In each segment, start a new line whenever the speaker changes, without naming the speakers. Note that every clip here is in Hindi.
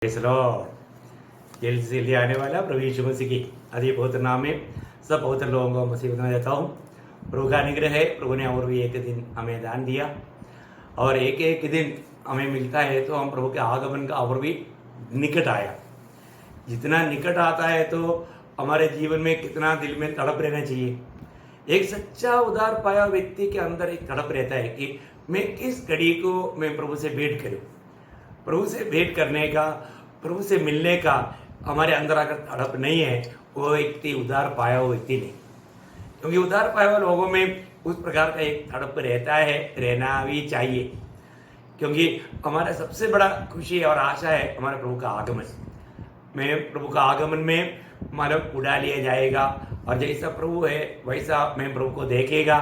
जल्द से जल्दी आने वाला प्रभु यीशु मसीह की अधिक पवित्र नाम में सब पवित्र लोगों को मसीह बना देता हूँ। प्रभु का अनुग्रह है। प्रभु ने और भी एक दिन हमें दान दिया और एक एक दिन हमें मिलता है तो हम प्रभु के आगमन का और भी निकट आया। जितना निकट आता है तो हमारे जीवन में कितना दिल में तड़प रहना चाहिए। एक सच्चा उदार पाया व्यक्ति के अंदर एक तड़प रहता है कि मैं किस घड़ी को मैं प्रभु से भेंट करूँ। प्रभु से भेंट करने का, प्रभु से मिलने का हमारे अंदर अगर तड़प नहीं है, वो व्यक्ति उधार पाया हुआ व्यक्ति नहीं। क्योंकि उधार पाया हुआ लोगों में उस प्रकार का एक तड़प रहता है, रहना भी चाहिए। क्योंकि हमारा सबसे बड़ा खुशी और आशा है हमारे प्रभु का आगमन। मैं प्रभु का आगमन में मानव उड़ा लिया जाएगा और जैसा प्रभु है वैसा मैं प्रभु को देखेगा।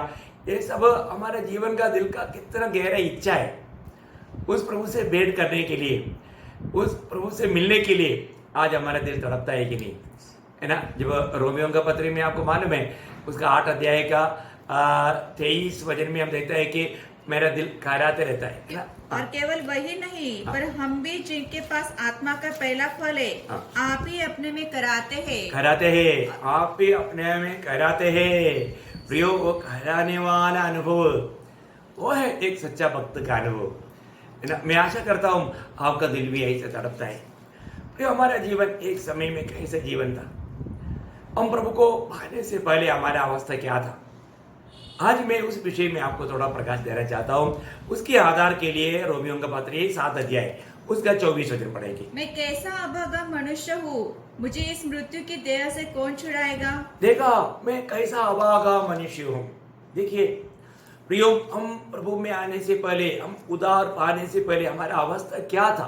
ये सब हमारे जीवन का दिल का कितना गहरा इच्छा है। उस प्रभु से भेंट करने के लिए, उस प्रभु से मिलने के लिए आज हमारा दिल तड़पता है कि नहीं, है ना। जब रोमियो का पत्री में आपको मालूम है उसका 8 अध्याय का 23 वचन में हम देखते हैं कि मेरा दिल खहराते रहता है ना।
और केवल वही नहीं पर हम भी जिनके पास आत्मा का पहला फल है आप ही अपने में कराते हैं।
आप ही अपने में कराते हैं। प्रियो, वो कहराने वाला अनुभव वो है एक सच्चा भक्त का अनुभव, है ना। मैं आशा करता हूँ आपका दिल भी ऐसे तड़पता है। प्रियो, हमारा जीवन एक समय में कैसा जीवन था। हम प्रभु को पाने से पहले हमारा अवस्था क्या था। आज मैं उस विषय में आपको थोड़ा प्रकाश देना चाहता हूँ। उसके आधार के लिए रोमियो का पत्र 7 अध्याय उसका 24 वचन पढ़ेगी।
मैं कैसा अभागा मनुष्य हूँ, मुझे इस मृत्यु की देह से कौन छुड़ाएगा।
देखा, मैं कैसा अभागा मनुष्य हूँ। देखिए प्रियो, हम प्रभु में आने से पहले, हम उदार पाने से पहले हमारा अवस्था क्या था,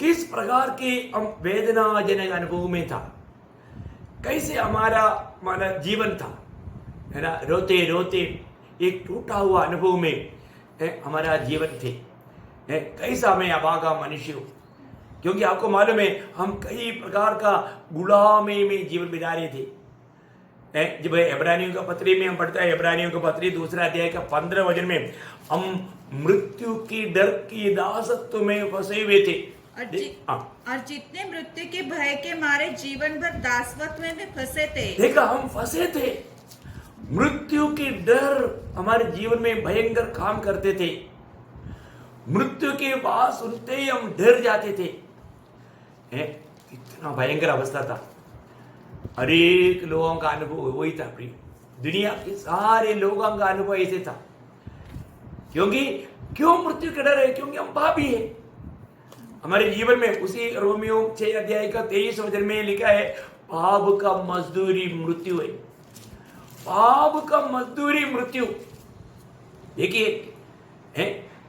किस प्रकार के हम वेदनाजनक अनुभव में था, कैसे हमारा जीवन था, है ना। रोते रोते एक टूटा हुआ अनुभव में हमारा जीवन थे। कैसा मैं अभागा मनुष्य हूँ। क्योंकि आपको मालूम है हम कई प्रकार का गुलामी में जीवन बिता रहे थे। जब इब्रानियों का पत्री में हम पढ़ते हैं, इब्रानियों का पत्री 2 अध्याय का 15 वचन में हम मृत्यु की डर की दासत्व में फंसे हुए थे।
और जितने मृत्यु के भय के मारे जीवन भर दासत्व में फंसे थे।
देखा, हम फंसे थे। मृत्यु की डर हमारे जीवन में भयंकर काम करते थे। मृत्यु के बात सुनते ही हम डर जाते थे। कितना भयंकर अवस्था था। हर एक लोगों का अनुभव वही था। प्रिय, दुनिया के सारे लोगों का अनुभव ऐसे था। क्यों मृत्यु का डर है? क्योंकि हम पापी है। हमारे जीवन में उसी रोमियो 6 अध्याय का 23 वचन में लिखा है, पाप का मजदूरी मृत्यु है। पाप का मजदूरी मृत्यु। देखिए,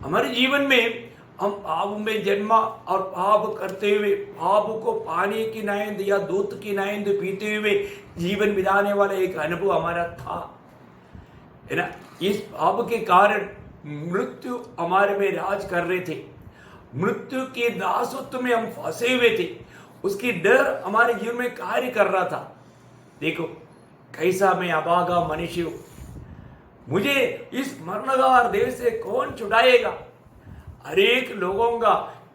हमारे जीवन में हम पाप में जन्मा और पाप करते हुए पाप को पानी की नाइंद या दूध की नाइंद पीते हुए जीवन बिताने वाला एक अनुभव हमारा था, है ना। इस पाप के कारण मृत्यु हमारे में राज कर रहे थे। मृत्यु के दासत्व में हम फंसे हुए थे। उसकी डर हमारे जीवन में कार्य कर रहा था। देखो, कैसा मैं अभागा मनुष्य हूं, मुझे इस मरणगार देह से कौन छुड़ाएगा। हर एक लोगों का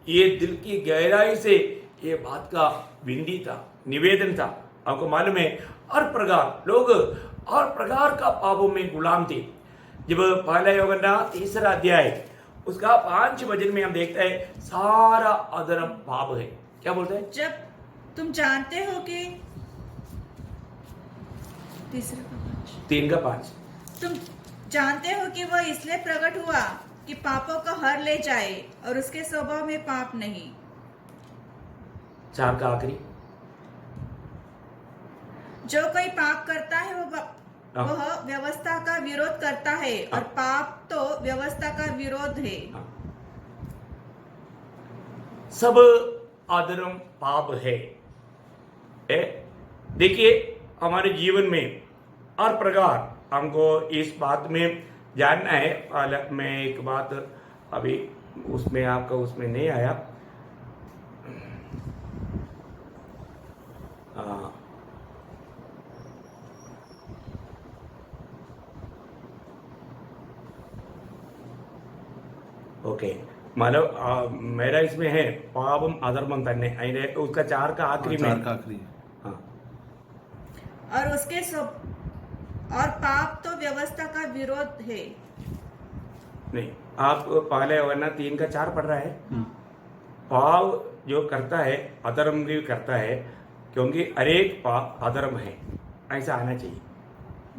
ये दिल की गहराई से ये बात का विनती था, निवेदन था। आपको मालूम है हर प्रकार लोग हर प्रकार का पापों में गुलाम थे। जब पहला यूहन्ना 3 अध्याय उसका 5 वचन में हम देखते हैं सारा अधर्म पाप है। क्या बोलते हैं?
जब तुम जानते हो कि
3 का 5
तुम जानते हो कि वह इसलिए प्रकट हुआ कि पापों को हर ले जाए और उसके स्वभाव में पाप नहीं।
4 का आखिरी,
जो कोई पाप करता है वह व्यवस्था का विरोध करता है और पाप तो व्यवस्था का विरोध है।
सब अधर्म पाप है। देखिए, हमारे जीवन में हर प्रकार हमको इस बात में जानना है। मैं एक बात अभी उसमें आपका उसमें नहीं आया। ओके, मतलब मेरा इसमें है पापम अधर्मम तन्ने അതിന്റെ उसका चार का आखिरी में
चार का आखिरी
हाँ
और उसके और पाप तो व्यवस्था का विरोध है।
नहीं आप पहले वरना 3 का 4 पढ़ रहा है। पाप जो करता है अधर्म भी करता है क्योंकि अनेक पाप अधर्म है, ऐसा आना चाहिए।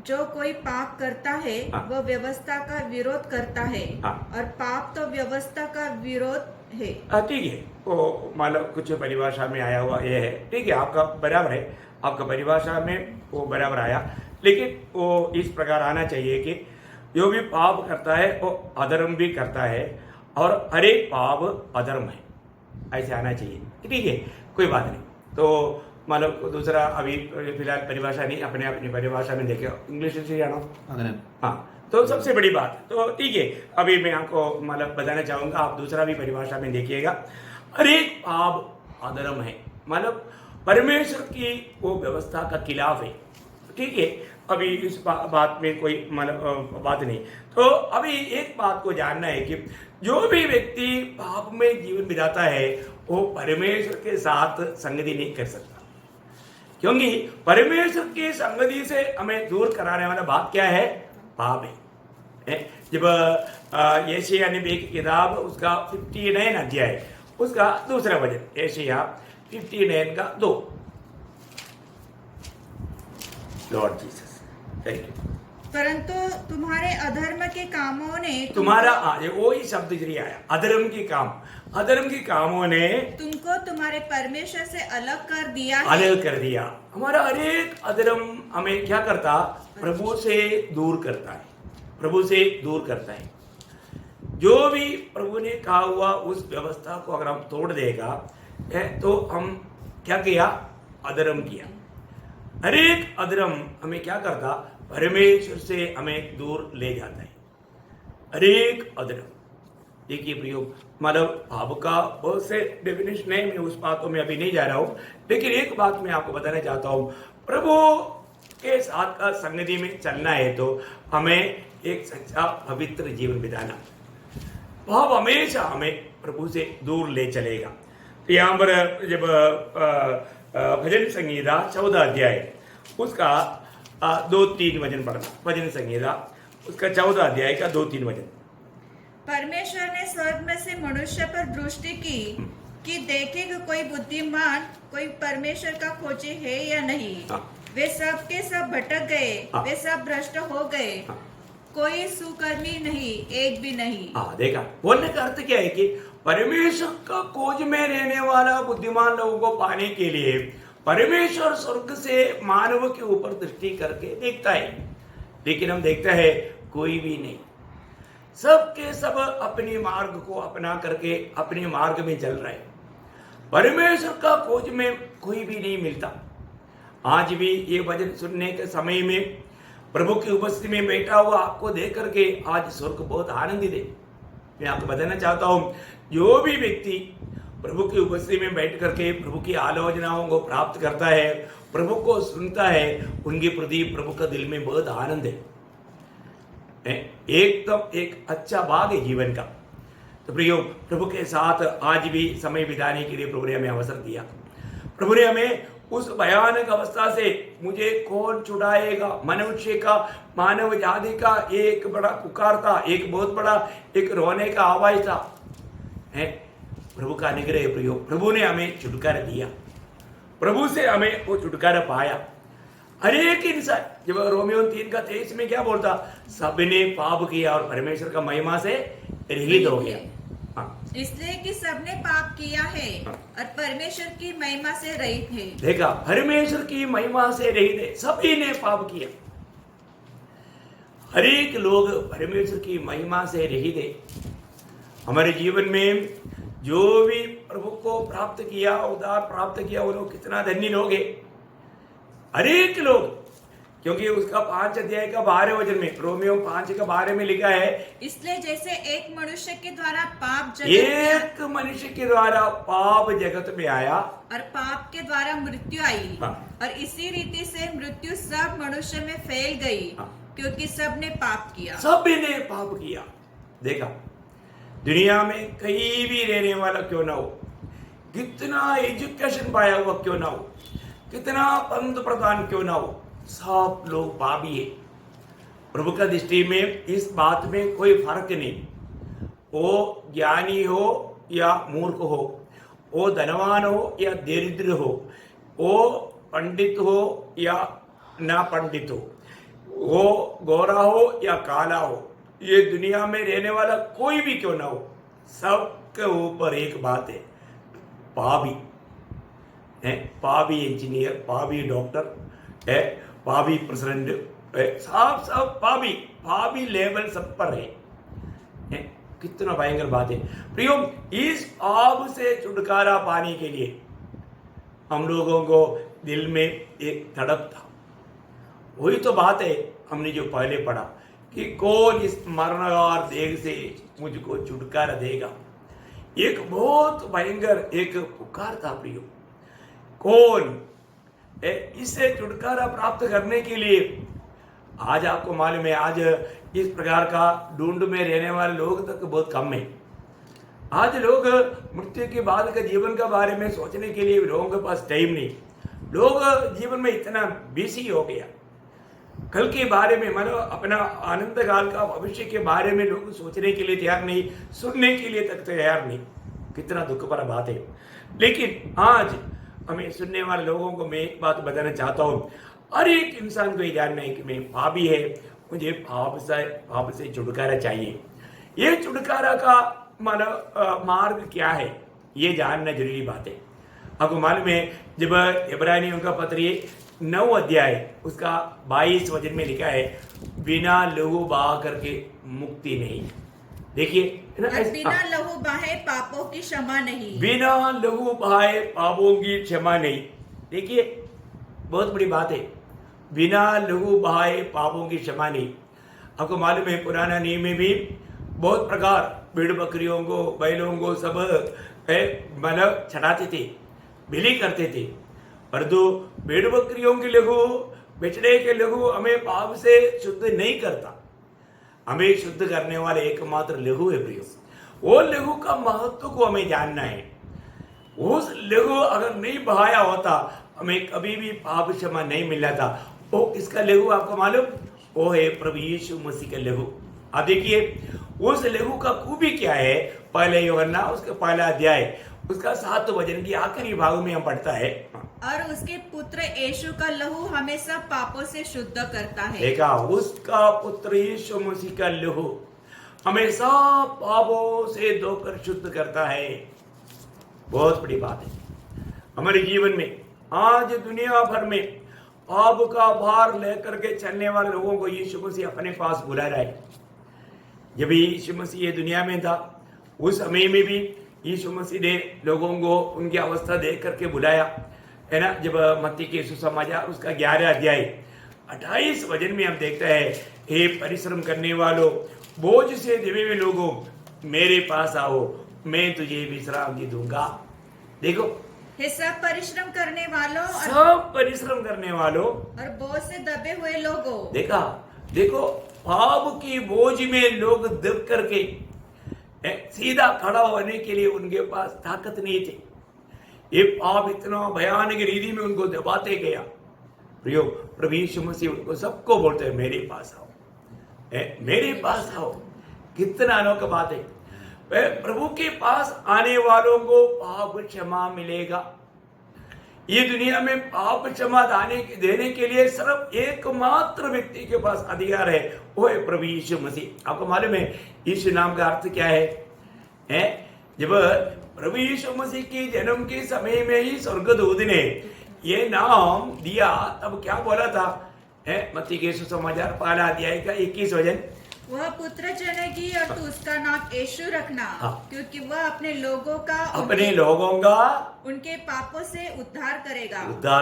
जो कोई पाप करता है
हाँ।
वह व्यवस्था का विरोध करता है
हाँ।
और पाप तो व्यवस्था का विरोध है।
ठीक है, वो मतलब कुछ परिभाषा में आया हुआ ये है, ठीक है, आपका बराबर है, आपका परिभाषा में वो बराबर आया, लेकिन वो इस प्रकार आना चाहिए कि जो भी पाप करता है वो अधर्म भी करता है और हर एक पाप अधर्म है, ऐसे आना चाहिए। ठीक है, कोई बात नहीं। तो मतलब दूसरा अभी फिलहाल परिभाषा नहीं, अपने अपनी परिभाषा में देखे, इंग्लिश से जानो। हाँ, तो सबसे बड़ी बात तो ठीक है, अभी मैं आपको मतलब बताना चाहूँगा, आप दूसरा भी परिभाषा में देखिएगा। हर एक पाप अधर्म है, मतलब परमेश्वर की वो व्यवस्था का खिलाफ है। ठीक है, अभी इस बात में कोई मतलब बात नहीं। तो अभी एक बात को जानना है कि जो भी व्यक्ति पाप में जीवन बिताता है वो परमेश्वर के साथ संगति नहीं कर सकता, क्योंकि परमेश्वर की संगति से हमें दूर कराने वाला बात क्या है? पाप है। जब यशायाह नबी की किताब उसका 59 अध्याय उसका दूसरा वचन, यशायाह 59 का 2। Lord Jesus, thank you.
परंतु तुम्हारे अधर्म के कामों ने
तुम्हारा वो ही शब्द जरिए आया, अधर्म की काम, अधर्म की कामों ने
तुमको तुम्हारे परमेश्वर से अलग कर दिया है।
अलग कर दिया। हमारा हर एक अधर्म हमें क्या करता? प्रभु से दूर करता है, प्रभु से दूर करता है। जो भी प्रभु ने कहा हुआ उस व्यवस्था को अगर हम तोड़ देगा तो हम क्या किया? अधर्म किया। हर एक अधर्म हमें क्या करता? परमेश्वर से हमें दूर ले जाता है। हर एक अधर्म, देखिए प्रयोग मतलब आपका बहुत से डेफिनेशन है, मैं उस बातों में अभी नहीं जा रहा हूं, लेकिन एक बात मैं आपको बताना चाहता हूं, प्रभु के साथ का संगति में चलना है तो हमें एक सच्चा पवित्र जीवन बिताना। पाप हमेशा हमें प्रभु से दूर ले चलेगा। तो यहाँ पर जब भजन संगीता 14 अध्याय उसका 2-3 वचन पढ़ना। भजन संगीता उसका 14 अध्याय का 2-3 वचन।
परमेश्वर ने स्वर्ग में से मनुष्य पर दृष्टि की कि देखे कि कोई बुद्धिमान, कोई परमेश्वर का खोजी है या नहीं। वे सब के सब भटक गए, वे सब भ्रष्ट हो गए, कोई सुकर्मी नहीं, एक भी नहीं।
देखा, बोलने का अर्थ क्या है कि परमेश्वर का खोज में रहने वाला बुद्धिमान लोगों को पाने के लिए परमेश्वर स्वर्ग से मानव के ऊपर दृष्टि करके देखता है, लेकिन हम देखते हैं कोई भी नहीं। सब के सब अपने मार्ग को अपना करके अपने मार्ग में चल रहे, परमेश्वर का खोज में कोई भी नहीं मिलता। आज भी ये वचन सुनने के समय में प्रभु की उपस्थिति में बैठा हुआ आपको देख करके आज स्वर्ग बहुत आनंदित है। मैं आपको बताना चाहता हूं, जो भी व्यक्ति प्रभु की उपस्थिति में बैठ करके प्रभु की आलोचनाओं को प्राप्त करता है, प्रभु को सुनता है, उनके प्रति प्रभु का दिल में बहुत आनंद है। एकदम एक अच्छा भाग है जीवन का। तो प्रियो, प्रभु के साथ आज भी समय बिताने के लिए प्रभु ने हमें अवसर दिया। प्रभु ने हमें उस भयानक अवस्था से मुझे कौन छुड़ाएगा, मनुष्य का, मानव जाति का एक बड़ा पुकार था, एक बहुत बड़ा एक रोने का आवाज था। प्रभु का अनुग्रह है प्रियो, प्रभु ने हमें छुटकारा दिया, प्रभु से हमें वो छुटकारा पाया। हर एक इंसान, जब रोमियो 3:23 में क्या बोलता? सबने पाप किया और परमेश्वर का महिमा से रहित हो गया।
इसलिए कि सबने पाप किया है और परमेश्वर की महिमा से रहित है।
देखा, परमेश्वर की महिमा से रहित है, सभी ने पाप किया। हर एक लोग परमेश्वर की महिमा से रहित है। हमारे जीवन में जो भी प्रभु को प्राप्त किया, उद्धार प्राप्त किया, वो लोग कितना धन्य लोग हैं, हर एक लोग। क्योंकि उसका 5 अध्याय का 12 वचन में, रोमियो 5 का 12 में लिखा है, इसलिए
जैसे एक मनुष्य के द्वारा पाप
जगत में आया
और पाप के द्वारा मृत्यु आई, और इसी रीति से मृत्यु सब मनुष्य में फैल गई, क्योंकि सब ने पाप किया।
सभी ने पाप किया। देखा, दुनिया में कहीं भी रहने वाला क्यों ना हो, कितना एजुकेशन पाया हुआ क्यों ना हो, कितना पंत प्रधान क्यों ना हो, सब लोग पापी है। प्रभु का दृष्टि में इस बात में कोई फर्क नहीं, वो ज्ञानी हो या मूर्ख हो, वो धनवान हो या दरिद्र हो, वो पंडित हो या ना पंडित हो, वो गोरा हो या काला हो, ये दुनिया में रहने वाला कोई भी क्यों ना हो, सबके ऊपर एक बात है, पापी है। पापी इंजीनियर, पापी डॉक्टर है, पापी प्रेसिडेंट है, सब पापी, पापी लेवल सब पर है। कितना भयंकर बात है प्रियो। इस पाप से छुटकारा पाने के लिए हम लोगों को दिल में एक तड़प था। वही तो बात है हमने जो पहले पढ़ा कि कौन इस मरणगार देह से मुझको छुटकारा देगा। एक बहुत भयंकर एक पुकार था प्रियो। कौन इससे छुटकारा प्राप्त करने के लिए आज आपको मालूम है, आज इस प्रकार का ढूंढ में रहने वाले लोग तक बहुत कम है। आज लोग मृत्यु के बाद के जीवन के बारे में सोचने के लिए लोगों के पास टाइम नहीं। लोग जीवन में इतना बिजी हो गया, कल के बारे में मतलब अपना आनंद काल का भविष्य के बारे में लोग सोचने के लिए तैयार नहीं, सुनने के लिए तक तैयार नहीं। कितना दुख भरा बात है। लेकिन आज हमें सुनने वाले लोगों को मैं एक बात बताना चाहता हूँ, हर एक इंसान को ये जानना है कि मैं पापी है, मुझे पाप से छुटकारा चाहिए। ये छुटकारा का मार्ग क्या है, ये जानना जरूरी बात है। आपको मालूम है जब इब्रानियों का पत्र 9 अध्याय उसका 22 वचन में लिखा है, बिना लहू बहा करके मुक्ति नहीं। देखिए
बिना लहू बहाए पापों की क्षमा नहीं,
बिना लहू बहाए पापों की क्षमा नहीं। देखिए बहुत बड़ी बात है, बिना लहू बहाए पापों की क्षमा नहीं। आपको मालूम है पुराना नियम में भी बहुत प्रकार भेड़ बकरियों को, बैलों को सब मतलब चढ़ाते थे, बिली करते थे, परंतु भेड़ बकरियों की लहू, बछड़े के लहू हमें पाप से शुद्ध नहीं करता। हमें शुद्ध करने वाले एकमात्र लहू है प्रियो। वो लहू का महत्व को हमें जानना है। उस लहू अगर नहीं बहाया होता हमें कभी भी पाप क्षमा नहीं मिला था। वो किसका लहू आपको मालूम? वो है प्रभु यीशु मसीह का लहू। अब देखिए उस लहू का खूबी क्या है। पहले यूहन्ना उसका पहला अध्याय उसका 7 वचन की आखिरी भाग में हम पढ़ता है,
और उसके पुत्र यीशु का लहू हमें सब पापों से शुद्ध करता है।
देखा, उसका पुत्र यीशु मसीह का लहू हमें सब पापों से धोकर शुद्ध करता है। बहुत बड़ी बात है हमारे जीवन में। आज दुनिया भर में पाप का भार लेकर के चलने वाले लोगों को यीशु मसीह अपने पास बुला रहा है। जब यीशु मसीह ये दुनिया में था उस समय में भी यीशु मसीह ने लोगों को उनकी अवस्था देख करके बुलाया है ना। जब मत्ती के सुसमाचार उसका 11 अध्याय 28 वचन में हम देखते हैं, हे परिश्रम करने वालों, बोझ से दबे हुए लोगों, मेरे पास आओ, मैं तुझे विश्राम दूंगा। देखो,
हे सब परिश्रम करने वालों,
सब परिश्रम करने वालों
और बोझ से दबे हुए लोगों।
देखा, देखो पाप की बोझ में लोग दब करके सीधा खड़ा होने के लिए उनके पास ताकत नहीं थी। ये पाप इतना भयानक रीति में उनको दबाते गया। प्रियो, प्रभु यीशु मसीह उनको सबको बोलते हैं, मेरे पास आओ, मेरे पास आओ। कितना अनोखा बात है। प्रभु के पास आने वालों को पाप क्षमा मिलेगा। ये दुनिया में पाप क्षमा देने के लिए सिर्फ एकमात्र व्यक्ति के पास अधिकार है, वो है प्रभु यीशु मसीह। आपको मालूम है यीशु नाम का अर्थ क्या है? जब प्रभु यीशु मसीह के जन्म के समय में ही स्वर्गदूत ने ये नाम दिया तब क्या बोला था? मत्ती के सुसमाचार पहला अध्याय का 21 वचन,
वह पुत्र जनेगी और तू उसका नाम यीशु रखना।
हाँ।
क्योंकि वह अपने लोगों का उनके पापों से उद्धार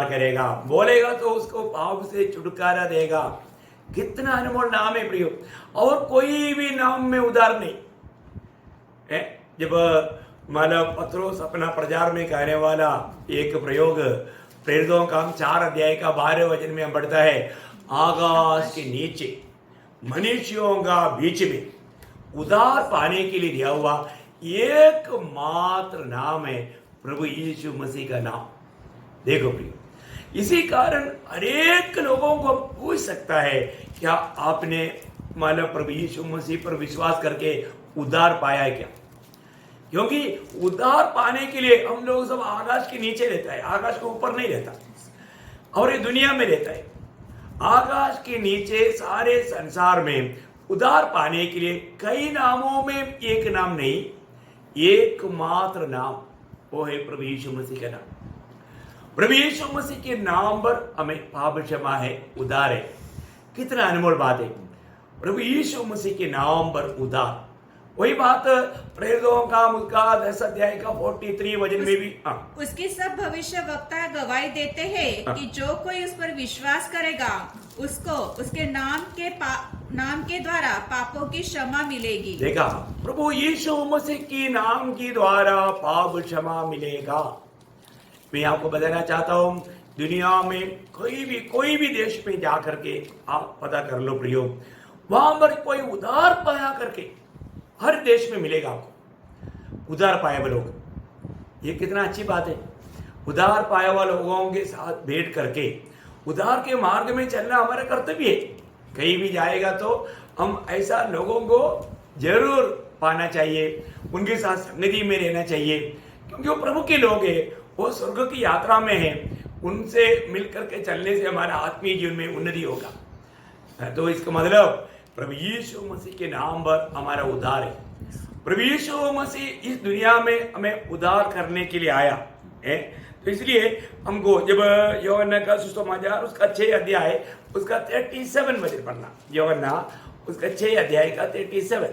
करेगा। बोलेगा तो उसको पाप से छुटकारा देगा। कितना अनमोल नाम है प्रियो, और कोई भी नाम में उद्धार नहीं है। जब मानव पत्रोस अपना प्रचार में कहने वाला एक प्रयोग प्रेरितों का 4 अध्याय का 12 वचन में हम पढ़ता है, आकाश के नीचे मनुष्यों का बीच में
उद्धार पाने के लिए दिया हुआ एकमात्र नाम है प्रभु यीशु मसीह का नाम। देखो प्रिय, इसी कारण हरेक लोगों को पूछ सकता है, क्या आपने मतलब प्रभु यीशु मसीह पर विश्वास करके उद्धार पाया है क्या? क्योंकि उद्धार पाने के लिए हम लोग सब आकाश के नीचे रहता है, आकाश के ऊपर नहीं रहता, और ये दुनिया में रहता है। आकाश के नीचे सारे संसार में उद्धार पाने के लिए कई नामों में एक नाम नहीं, एकमात्र नाम, वो है प्रभु यीशु मसीह का नाम। प्रभु यीशु मसीह के नाम पर हमें पाप क्षमा है, उद्धार है। कितना अनमोल बात है, प्रभु यीशु मसीह के नाम पर उद्धार। वही बात प्रेरितों का 10 अध्याय का 43 वचन में भी
उसकी सब भविष्य वक्ता गवाही देते हैं कि जो कोई उस पर विश्वास करेगा उसको उसके नाम के द्वारा पापों की क्षमा मिलेगी।
देखा, प्रभु यीशु मसीह की नाम के द्वारा पाप क्षमा मिलेगा। मैं आपको बताना चाहता हूँ, दुनिया में कोई भी देश में जा करके आप पता कर लो प्रियो, वहां पर कोई उद्धार पाया करके हर देश में मिलेगा आपको उद्धार पाए हुए लोग। ये कितना अच्छी बात है, उद्धार पाए हुए लोगों के साथ बैठ करके उद्धार के मार्ग में चलना हमारा कर्तव्य है। कहीं भी जाएगा तो हम ऐसा लोगों को जरूर पाना चाहिए, उनके साथ सन्निधि में रहना चाहिए, क्योंकि वो प्रभु के लोग हैं, वो स्वर्ग की यात्रा में हैं। उनसे मिलकर के चलने से हमारा आत्मीय जीवन में उन्नति होगा। तो इसका मतलब प्रभु यीशु मसीह के नाम पर हमारा उद्धार है। प्रभु यीशु मसीह इस दुनिया में हमें उद्धार करने के लिए आया है। तो इसलिए हमको जब यूहन्ना का सुसमाचार उसका 6 अध्याय उसका 37 वचन पढ़ना, यूहन्ना उसका 6 अध्याय का 37।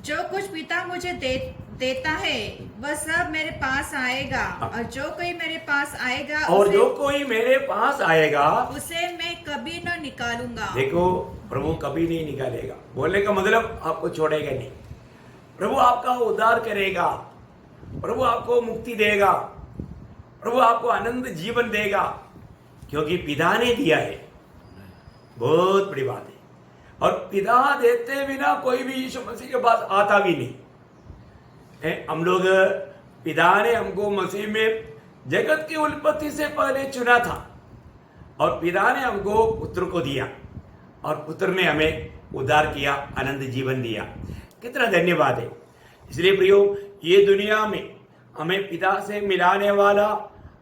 जो कुछ पिता मुझे देता है वह सब मेरे पास आएगा, और जो कोई मेरे पास आएगा उसे मैं कभी न निकालूंगा।
देखो, प्रभु कभी नहीं निकालेगा, बोलने का मतलब आपको छोड़ेगा नहीं। प्रभु आपका उद्धार करेगा, प्रभु आपको मुक्ति देगा, प्रभु आपको आनंद जीवन देगा, क्योंकि पिता ने दिया है। बहुत बड़ी बात है। और पिता देते बिना कोई भी यीशु मसीह के पास आता भी नहीं है। हम लोग, पिता ने हमको मसीह में जगत की उत्पत्ति से पहले चुना था, और पिता ने हमको पुत्र को दिया, और पुत्र ने हमें उद्धार किया, आनंद जीवन दिया। कितना धन्यवाद है। इसलिए प्रियो, ये दुनिया में हमें पिता से मिलाने वाला,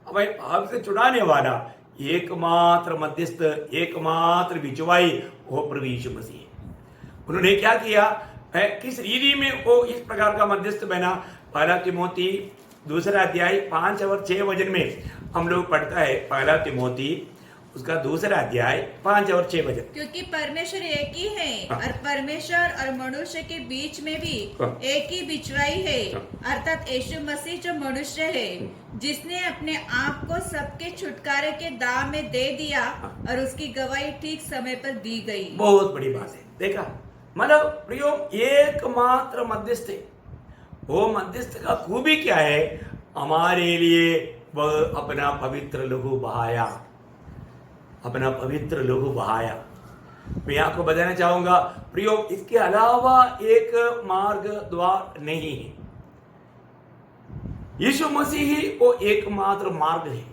हमें पाप से छुड़ाने वाला एकमात्र मध्यस्थ, एकमात्र बिचवाई वो प्रभु यीशु मसीह है। उन्होंने क्या किया, किस रीति में वो इस प्रकार का मध्यस्थ बना? 1 तिमोथी 2 अध्याय 5 और 6 वचन में हम लोग पढ़ता है। 1 तिमोथी उसका 2 अध्याय 5 और 6 वचन।
क्योंकि परमेश्वर एक ही है, और परमेश्वर और मनुष्य के बीच में भी एक ही बिचवाई है, अर्थात यीशु मसीह जो मनुष्य है, जिसने अपने आप को सबके छुटकारे के दाम में दे दिया, और उसकी गवाही ठीक समय पर दी गई।
बहुत बड़ी बात है। देखा, मतलब प्रियो, एकमात्र मध्यस्थ है। वो मध्यस्थ का खूबी क्या है? हमारे लिए वह अपना पवित्र लहू बहाया, अपना पवित्र लहू बहाया। मैं आपको बताना चाहूंगा प्रियो, इसके अलावा एक मार्ग द्वार नहीं है। यीशु मसीह ही वो एकमात्र मार्ग है,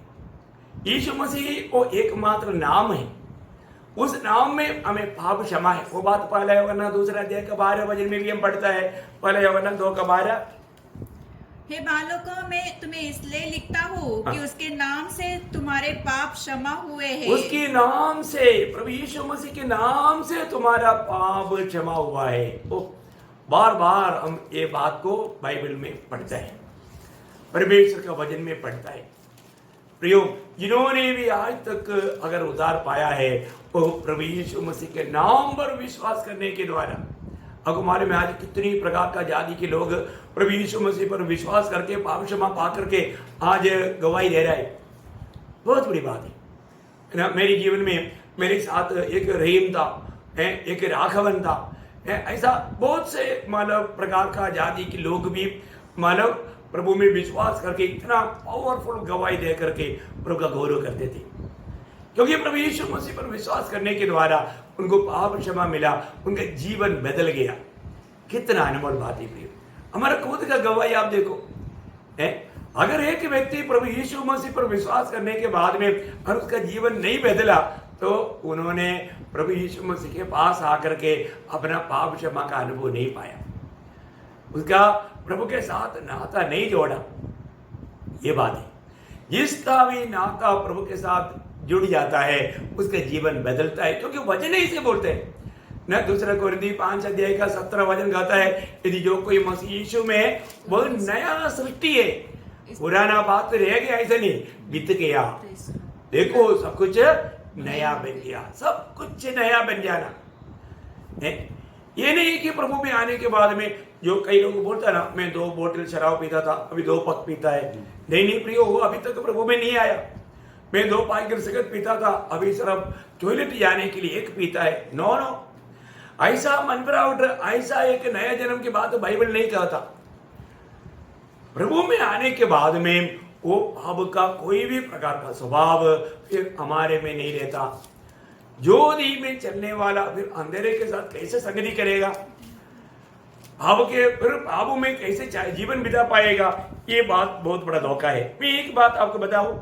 यीशु मसीह ही वो एकमात्र नाम है। उस नाम में हमें पाप क्षमा है। वो बात 1 यूहन्ना 2 अध्याय का 12 वचन में भी हम पढ़ता है। 1 यूहन्ना 2 का 12।
हे बालकों, मैं तुम्हें इसलिए लिखता हूँ कि उसके नाम से तुम्हारे पाप क्षमा हुए हैं।
उसके नाम से, प्रभु यीशु मसीह के नाम से तुम्हारा पाप क्षमा हुआ है। बार बार हम ये बात को बाइबल में पढ़ते हैं, परमेश्वर का वचन में पढ़ता है। प्रियो, जिन्होंने भी आज तक अगर उद्धार पाया है, वो प्रभु यीशु मसीह के नाम पर विश्वास करने के द्वारा। अब हमारे में आज कितनी प्रकार का जाति के लोग प्रभु यीशु मसीह पर विश्वास करके पाप क्षमा पा करके आज गवाही दे रहा है। बहुत बड़ी बात है ना। मेरे जीवन में मेरे साथ एक रहीम था, एक राघवन था, ऐसा बहुत से मानव प्रकार का जाति के लोग भी मानव प्रभु में विश्वास करके इतना पावरफुल गवाही दे करके प्रभु का गौरव करते थे, क्योंकि प्रभु यीशु मसीह पर विश्वास करने के द्वारा उनको पाप क्षमा मिला, उनका जीवन बदल गया। कितना अनमोल बात है प्रिय। हमारा खुद का गवाही आप देखो है, अगर एक व्यक्ति प्रभु यीशु मसीह पर विश्वास करने के बाद में और उसका जीवन नहीं बदला तो उन्होंने प्रभु यीशु मसीह के पास आकर के अपना पाप क्षमा का अनुभव नहीं पाया, उसका प्रभु के साथ नाता नहीं जोड़ा। ये बात है, जिसका भी नाता प्रभु के साथ जुड़ जाता है उसका जीवन बदलता है, क्योंकि वचन ही इसे बोलते हैं न। दूसरा कोरिन्थी 5 अध्याय का 17 वचन कहता है, यदि जो कोई मसीह यीशु में है वह नया सृष्टि है, पुराना बात रह गया, ऐसा नहीं बीत गया, देखो सब कुछ नया बन गया, सब कुछ नया बन जाना है। ये नहीं कि प्रभु में आने के बाद में जो कई लोग बोलता ना, मैं 2 बोतल शराब पीता था अभी 2 पक पीता है, नहीं प्रियो, वो अभी तक प्रभु में नहीं आया। मैं 2 पैकेट सिगरेट पीता था अभी सिर्फ टॉयलेट जाने के लिए 1 पीता है, नो, ऐसा मन पर ऐसा एक नया जन्म की बात बाइबल नहीं कहता। प्रभु में आने के बाद में वो पाप का कोई भी प्रकार का स्वभाव फिर हमारे में नहीं रहता। ज्योति में चलने वाला फिर अंधेरे के साथ कैसे संगति करेगा, पाप में कैसे जीवन बिता पाएगा, ये बात बहुत बड़ा धोखा है। मैं एक बात आपको बताऊं,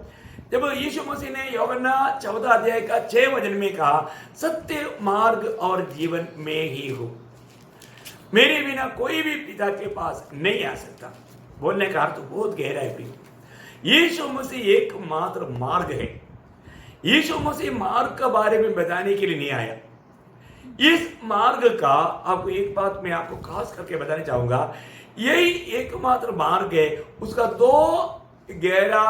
जब यीशु मसीह ने यूहन्ना 14 अध्याय का 6 वचन में कहा, सत्य मार्ग और जीवन में ही हूं, मेरे बिना कोई भी पिता के पास नहीं आ सकता, बोलने का अर्थ बहुत गहरा है। यीशु मसीह एकमात्र मार्ग है। यीशु मसीह मार्ग के बारे में बताने के लिए नहीं आया। इस मार्ग का आपको एक बात मैं आपको खास करके बताना चाहूंगा, यही एकमात्र मार्ग है। उसका 2 गहरा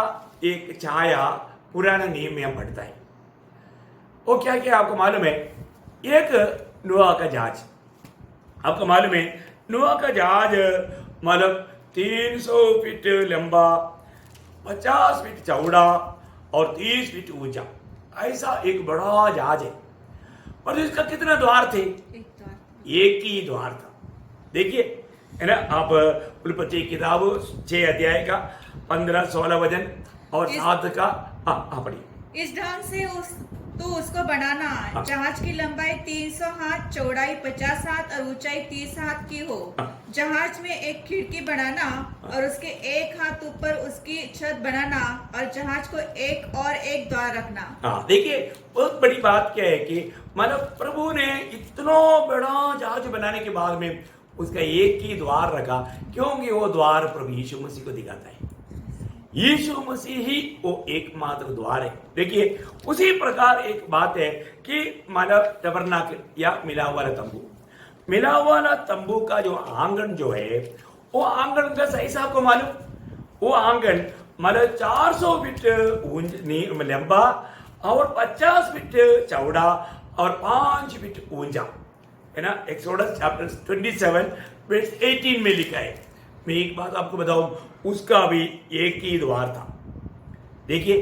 एक छाया पुराना नियम में पड़ता है। वो क्या क्या आपको मालूम है? एक नोआ का जहाज, आपको मालूम है नोआ का जहाज मतलब 300 फीट लंबा, 50 फीट चौड़ा और 30 फीट ऊंचा, ऐसा एक बड़ा जहाज है। और इसका कितना द्वार थे? एक ही द्वार था। देखिए है ना, आप उल्पत्ति की किताब 6 अध्याय का 15-16 वचन और 7 का पढ़िए।
इस ढंग से उसको बनाना, जहाज की लंबाई 300 हाथ, चौड़ाई 50 हाथ और ऊंचाई 30 हाथ की हो। जहाज में एक खिड़की बनाना और उसके 1 हाथ ऊपर उसकी छत बनाना और जहाज को एक द्वार रखना।
देखिए बहुत बड़ी बात क्या है कि मतलब प्रभु ने इतना बड़ा जहाज बनाने के बाद में उसका एक ही द्वार रखा, क्योंकि वो द्वार प्रभु यीशु मसीह को दिखाता है। यीशु मसीह ही वो एकमात्र द्वार है। देखिए उसी प्रकार एक बात है कि मानव टबरनाकल या मिला वाला तंबू का जो आंगन जो है, वो आंगन का सही आपको मालूम, वो आंगन मतलब 400 फीट लंबा और 50 फीट चौड़ा और 5 फीट ऊंचा है ना। एक्सोडस चैप्टर 27 वर्स 18 में लिखा है। मैं एक बात आपको बताऊं, उसका भी एक ही द्वार था। देखिए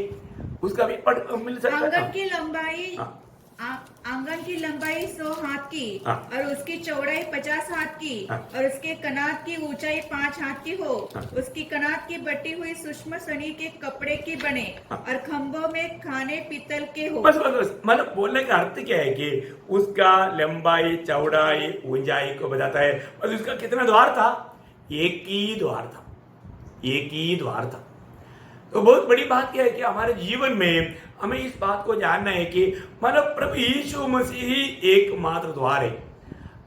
उसका भी मिल सकता है।
आंगन की लंबाई 100 हाथ की और उसकी चौड़ाई 50 हाथ की और उसके कनात की ऊंचाई 5 हाथ की हो। उसकी कनात की बटी हुई सूक्ष्म सनी के कपड़े की बने और खंभों में खाने पीतल के हो।
बस मतलब बोलने का अर्थ क्या है कि उसका लंबाई चौड़ाई ऊंचाई को बताता है। और उसका कितना द्वार था? एक ही द्वार था। तो बहुत बड़ी बात क्या है कि हमारे जीवन में हमें इस बात को जानना है कि मतलब प्रभु यीशु मसीह ही एकमात्र द्वार है।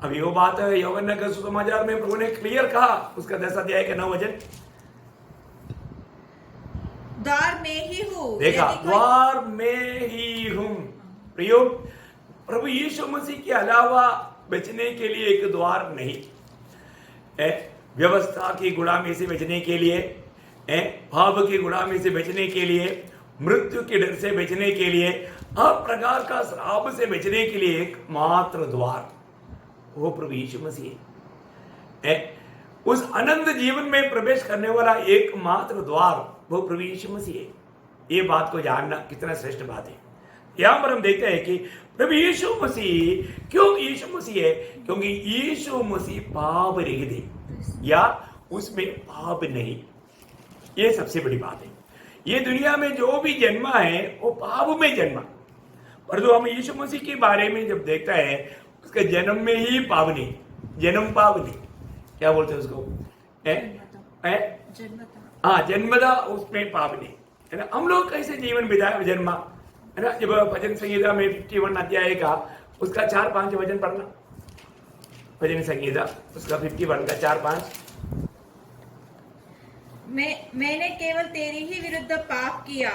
अभी वो बात है यूहन्ना के सुसमाचार में प्रभु ने क्लियर कहा, उसका 10 अध्याय का 9 वचन,
द्वार में ही हूँ।
देखा, द्वार में ही हूँ। प्रियो, प्रभु यीशु मसीह के अलावा बचने के लिए एक द्वार नहीं है। व्यवस्था की गुलामी से बचने के लिए, पाप की गुलामी से बचने के लिए, मृत्यु के डर से बचने के लिए, हर प्रकार का श्राप से बचने के लिए एकमात्र द्वार वो प्रभु यीशु मसीह है। उस अनंत जीवन में प्रवेश करने वाला एकमात्र द्वार वो प्रभु यीशु मसीह है। ये बात को जानना कितना श्रेष्ठ बात है। यहां पर हम देखते हैं कि प्रभु यीशु मसीह क्यों यीशु मसीह है? क्योंकि यीशु मसीह पाप रहित है या उसमें पाप नहीं। ये सबसे बड़ी बात है। ये दुनिया में जो भी जन्मा है वो पाप में जन्मा, पर जो हम यीशु मसीह के बारे में जब देखता है उसके जन्म में ही पाप नहीं, जन्म पाप नहीं, क्या बोलते हैं उसको,
जन्मतः।
हाँ जन्मदा उसमें पाप नहीं है ना। हम लोग कैसे जीवन बिताए जन्मा है ना। जब भजन संगीता में 51 अध्याय का उसका 4-5 वचन पढ़ना, भजन संगीता उसका 51 का 4-5।
मैंने केवल तेरी ही विरुद्ध पाप किया,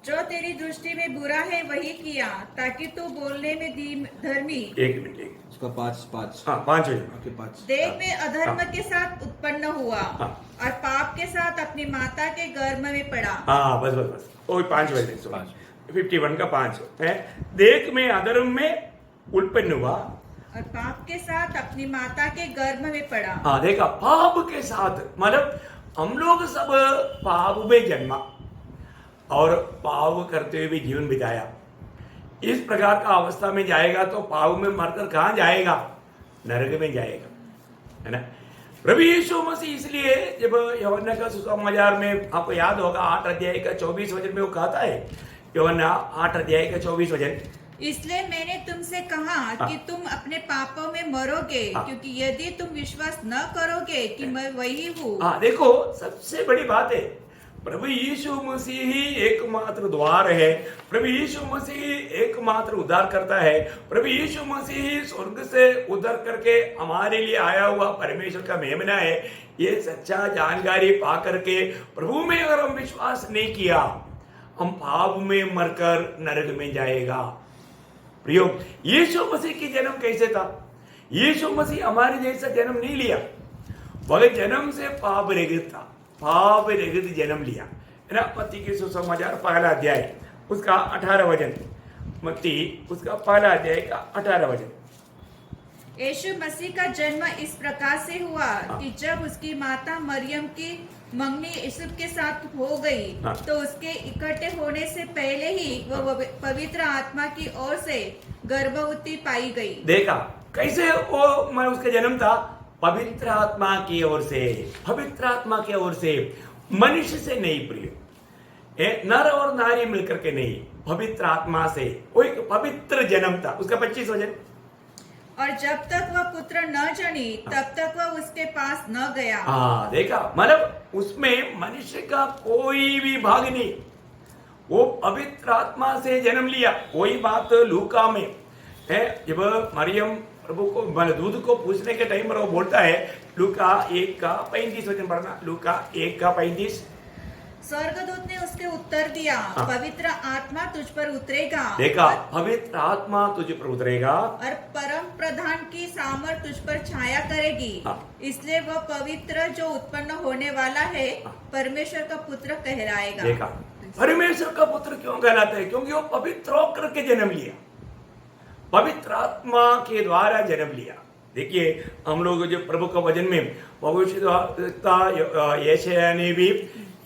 जो तेरी दृष्टि में बुरा है वही किया, ताकि तू बोलने में धर्मी।
एक मिनट
उसका 5
हाँ 5 वचन।
ओके 5
देह में अधर्म के साथ उत्पन्न हुआ
हाँ।
और पाप के साथ अपनी माता के गर्भ में पड़ा।
हाँ बस बस बस वही 5 वचन 51 का 5 है। देख में अधर्म में उत्पन्न हुआ
और पाप के साथ अपनी माता के गर्भ में पड़ा।
हाँ देखा, पाप के साथ मतलब हम लोग सब पाप में जन्मा और पाप करते हुए भी जीवन बिताया। इस प्रकार का अवस्था में जाएगा तो पाप में मरकर कहाँ जाएगा, नरक में जाएगा है ना। प्रभु यीशु मसीह इसलिए जब यूहन्ना का सुसमाचार में आपको याद होगा 8 अध्याय का 24 वचन में वो कहता है, यूहन्ना 8 अध्याय का 24 वचन,
इसलिए मैंने तुमसे कहा कि तुम अपने पापों में मरोगे, क्योंकि यदि तुम विश्वास न करोगे कि मैं वही हूँ।
हाँ देखो, सबसे बड़ी बात है प्रभु यीशु मसीह ही एकमात्र द्वार है, प्रभु यीशु मसीह एकमात्र उद्धार करता है, प्रभु यीशु मसीह स्वर्ग से उद्धार करके हमारे लिए आया हुआ परमेश्वर का मेमना है। ये सच्चा जानकारी पा करके प्रभु में अगर हम विश्वास नहीं किया, हम पाप में मरकर नरक में जाएगा। प्रियो, यीशु मसीह की जन्म कैसे था? यीशु मसीह हमारे जैसा जन्म नहीं लिया, वह जन्म से पाप रहित था, पाप रहित जन्म लिया है ना। मत्ती के सुसमाचार 1 अध्याय उसका 18 वचन, मत्ती उसका 1 अध्याय का 18 वचन।
यीशु मसीह का जन्म इस प्रकार से हुआ कि जब उसकी माता मरियम की मंगनी यूसुफ के साथ हो गई, तो उसके इकट्ठे होने से पहले ही वह पवित्र आत्मा की ओर से गर्भवती पाई गई।
देखा कैसे वो मैं उसका जन्म था, पवित्र आत्मा की ओर से, पवित्र आत्मा की ओर से, मनुष्य से नहीं प्रिय, नर और नारी मिलकर के नहीं, पवित्र आत्मा से। वो एक पवित्र जन्म था। उसका 25 वचन,
और जब तक वह पुत्र न जनी तब तक वह उसके पास न गया।
हाँ देखा, मतलब उसमें मनुष्य का कोई भी भाग नहीं, वो पवित्र आत्मा से जन्म लिया। वही बात लूका में है, जब मरियम प्रभु को दूध को पूछने के टाइम पर वो बोलता है, लूका 1 का 35 वचन पढ़ना, लूका 1 का 35।
स्वर्गदूत ने उसके उत्तर दिया, पवित्र आत्मा तुझ पर उतरेगा।
देखा, पवित्र आत्मा तुझ पर उतरेगा
और परम प्रधान की सामर्थ तुझ पर छाया करेगी, इसलिए वह पवित्र जो उत्पन्न होने वाला है परमेश्वर का पुत्र कहलाएगा।
देखा, परमेश्वर का पुत्र क्यों कहलाता है? क्योंकि वो पवित्र होकर के जन्म लिया, पवित्र आत्मा के द्वारा जन्म लिया। देखिए, हम लोग जो प्रभु का वचन में भविष्यद्वक्ता यशायाह ने भी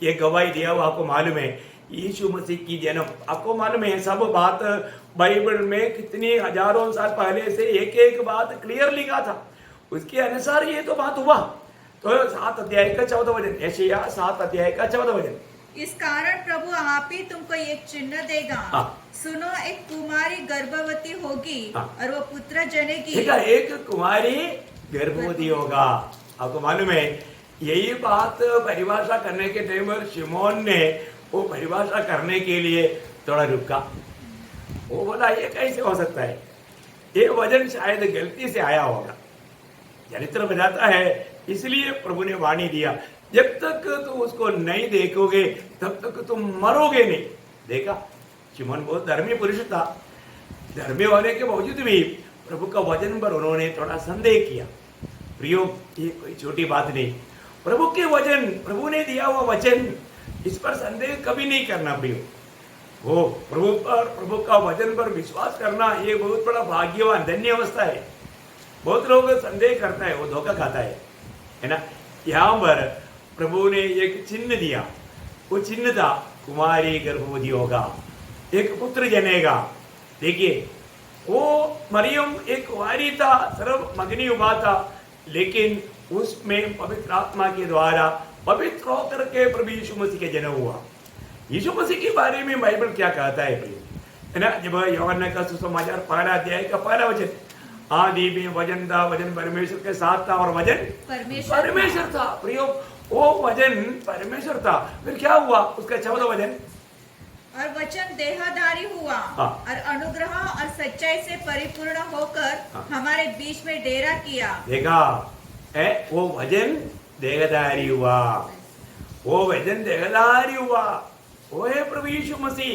ये गवाही दिया हुआ, आपको मालूम है यीशु मसीह की जन्म, आपको मालूम है सब बात बाइबल में कितनी हजारों साल पहले से एक एक बात क्लियर लिखा था, उसके अनुसार ये तो बात हुआ। तो 7 अध्याय का 14 वचन, यशायाह 7 अध्याय का 14 वचन,
इस कारण प्रभु आप ही तुमको एक चिन्ह देगा, सुनो एक कुमारी गर्भवती होगी और वो पुत्र जनेगी।
ठीक है, एक कुमारी गर्भवती होगा। आपको मालूम है यही बात परिभाषा करने के टाइम पर शिमोन ने वो परिभाषा करने के लिए थोड़ा रुका। वो बोला ये कैसे हो सकता है, ये वजन शायद गलती से आया होगा। चरित्र बताता है, इसलिए प्रभु ने वाणी दिया, जब तक तुम उसको नहीं देखोगे तब तक तुम मरोगे नहीं। देखा, शिमोन बहुत धर्मी पुरुष था, धर्मी होने के बावजूद भी प्रभु का वचन पर उन्होंने थोड़ा संदेह किया। प्रियो, ये कोई छोटी बात नहीं, प्रभु के वचन, प्रभु ने दिया हुआ वचन, इस पर संदेह कभी नहीं करना प्रियो। वो प्रभु पर, प्रभु का वचन पर विश्वास करना ये बहुत बड़ा भाग्यवान धन्य अवस्था है। बहुत लोग संदेह करता है, वो धोखा खाता है ना। यहाँ पर प्रभु ने एक चिन्ह दिया, वो चिन्ह था कुमारी गर्भवती होगा, एक पुत्र जनेगा। देखिए, वो मरियम एक कुंवारी था, सर्व मगनी हुआ था, लेकिन उसमें पवित्र आत्मा के द्वारा पवित्र होकर के प्रभु यीशु मसीह के जन्म हुआ। यीशु मसीह के बारे में बाइबल क्या कहता है है ना। जब यूहन्ना का सुसमाचार 1 अध्याय का 1 वचन, आदि में वजन था, वजन परमेश्वर के साथ था और वजन परमेश्वर था। प्रियो, वो वजन परमेश्वर था, फिर क्या हुआ? उसका 14 वजन,
और वचन देहधारी हुआ और अनुग्रह और सच्चाई से परिपूर्ण होकर हमारे बीच में डेरा किया।
देखा है, वो वजन देहधारी हुआ, वो वजन देहधारी हुआ, वो है प्रभु यीशु मसीह,